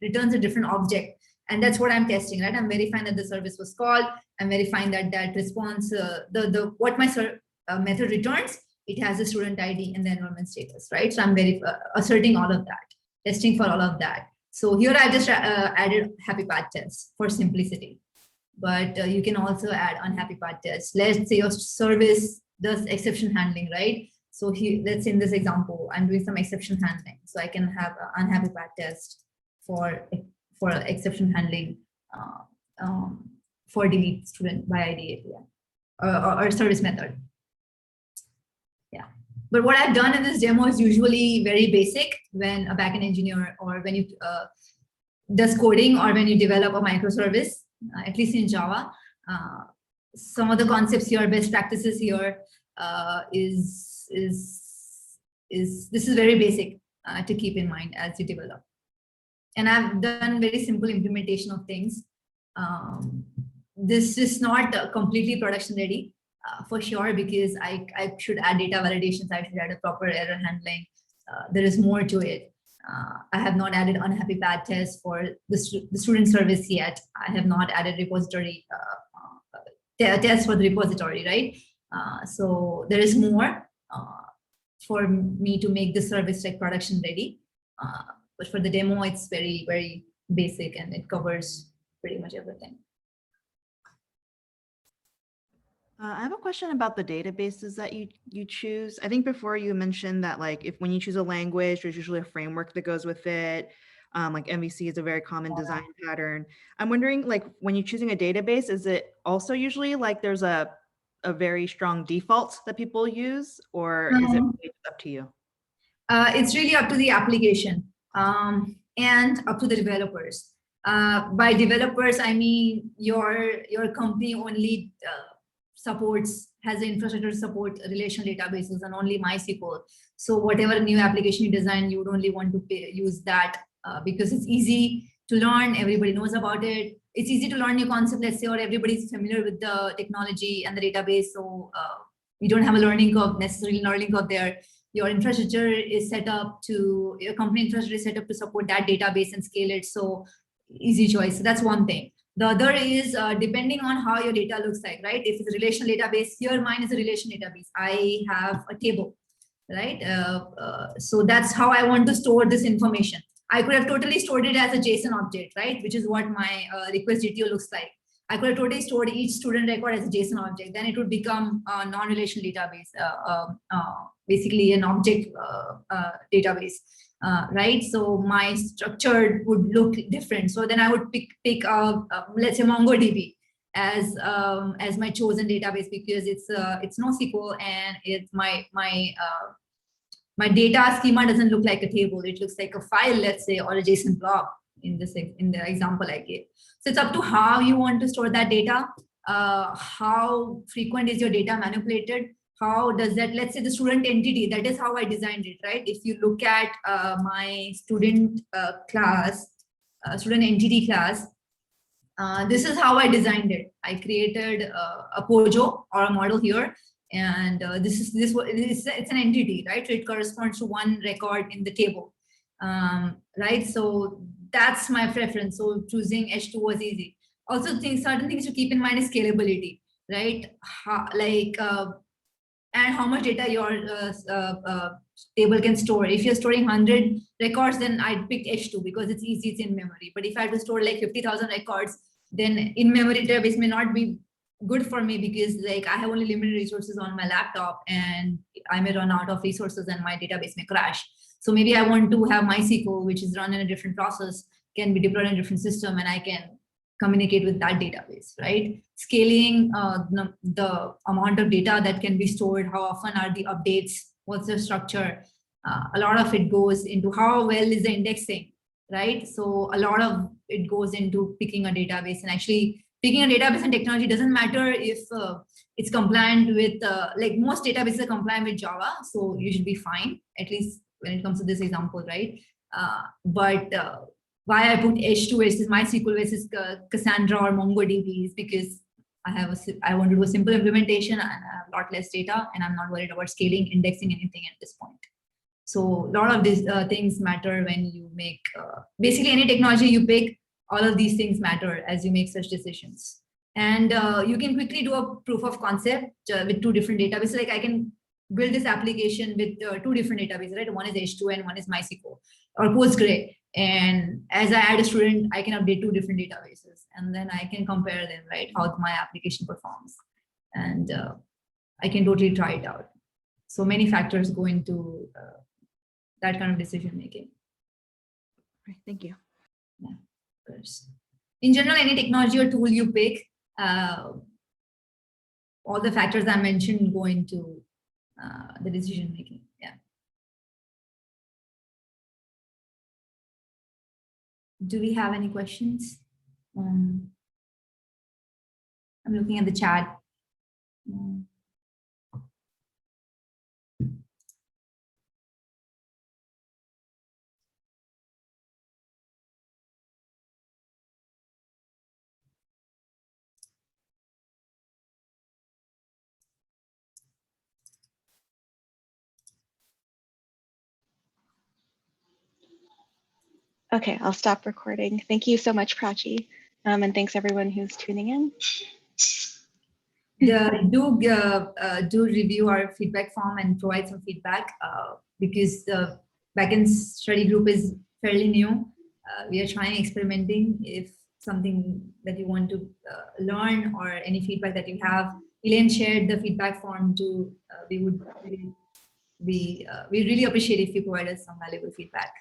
returns a different object. And that's what I'm testing, right? I'm verifying that the service was called. I'm verifying that that response, what my method returns, it has a student ID and the enrollment status, right? So I'm asserting all of that, testing for all of that. So here I just added happy path tests for simplicity, but you can also add unhappy path tests. Let's say your service does exception handling, right? So here, let's say in this example, I'm doing some exception handling. So I can have an unhappy path test for exception handling for delete student by ID API or service method. Yeah, but what I've done in this demo is usually very basic when a backend engineer or when you does coding or when you develop a microservice, at least in Java. Some of the concepts here, best practices here this is very basic to keep in mind as you develop. And I've done very simple implementation of things. This is not completely production ready for sure, because I should add data validations. I should add a proper error handling. There is more to it. I have not added unhappy path tests for the student service yet. I have not added repository tests for the repository, right? So there is more for me to make the service like production ready. But for the demo, it's very, very basic and it covers pretty much everything. I have a question about the databases that you choose. I think before you mentioned that like when you choose a language, there's usually a framework that goes with it. Like MVC is a very common design pattern. I'm wondering, like when you're choosing a database, is it also usually like there's a very strong default that people use, or is it really up to you? It's really up to the application and up to the developers. By developers, I mean your company only has the infrastructure to support relational databases and only MySQL. So whatever new application you design, you would only want to use that because it's easy to learn. Everybody knows about it. It's easy to learn new concept, let's say, or everybody's familiar with the technology and the database. So you don't have a necessarily learning curve there. Your infrastructure is set up to, your company infrastructure is set up to support that database and scale it. So easy choice. So that's one thing. The other is depending on how your data looks like, right? If it's a relational database, here mine is a relational database. I have a table, right? So that's how I want to store this information. I could have totally stored it as a JSON object, right? Which is what my request GTO looks like. I could have totally stored each student record as a JSON object. Then it would become a non-relational database, basically an object database, right? So my structure would look different. So then I would pick let's say MongoDB as my chosen database because it's NoSQL and it's my data schema doesn't look like a table. It looks like a file, let's say, or a JSON blob in the example I gave. So it's up to how you want to store that data. How frequent is your data manipulated? How does that, let's say the student entity, that is how I designed it, right? If you look at my student student entity class, this is how I designed it. I created a POJO or a model here. And it's an entity, right? So it corresponds to one record in the table, right? So that's my preference. So choosing H2 was easy. Also, certain things to keep in mind is scalability, right? And how much data your table can store. If you're storing 100 records, then I'd pick H2 because it's easy, it's in memory. But if I had to store like 50,000 records, then in-memory database may not be good for me because like I have only limited resources on my laptop and I may run out of resources and my database may crash. So maybe I want to have MySQL, which is run in a different process, can be deployed in a different system, and I can communicate with that database, right? Scaling the amount of data that can be stored, how often are the updates, what's the structure? A lot of it goes into how well is the indexing, right? So a lot of it goes into picking a database, and actually picking a database and technology doesn't matter if it's compliant with, like most databases are compliant with Java, so you should be fine, at least when it comes to this example, right? But why I put H2 versus MySQL versus Cassandra or MongoDB is because I want to do a simple implementation and I have a lot less data, and I'm not worried about scaling, indexing, anything at this point. So a lot of these things matter when you make, basically any technology you pick, all of these things matter as you make such decisions. And you can quickly do a proof of concept with two different databases. Like I can build this application with two different databases, right? One is H2 and one is MySQL or Postgre. And as I add a student, I can update two different databases and then I can compare them, right? How my application performs. And I can totally try it out. So many factors go into that kind of decision making. Right, thank you. Yeah. In general, any technology or tool you pick, all the factors I mentioned go into the decision making. Yeah. Do we have any questions? I'm looking at the chat. Okay, I'll stop recording. Thank you so much, Prachi. And thanks everyone who's tuning in. Do review our feedback form and provide some feedback because the backend study group is fairly new. We are trying, experimenting. If something that you want to learn or any feedback that you have, Elaine shared the feedback form too. We really appreciate if you provide us some valuable feedback.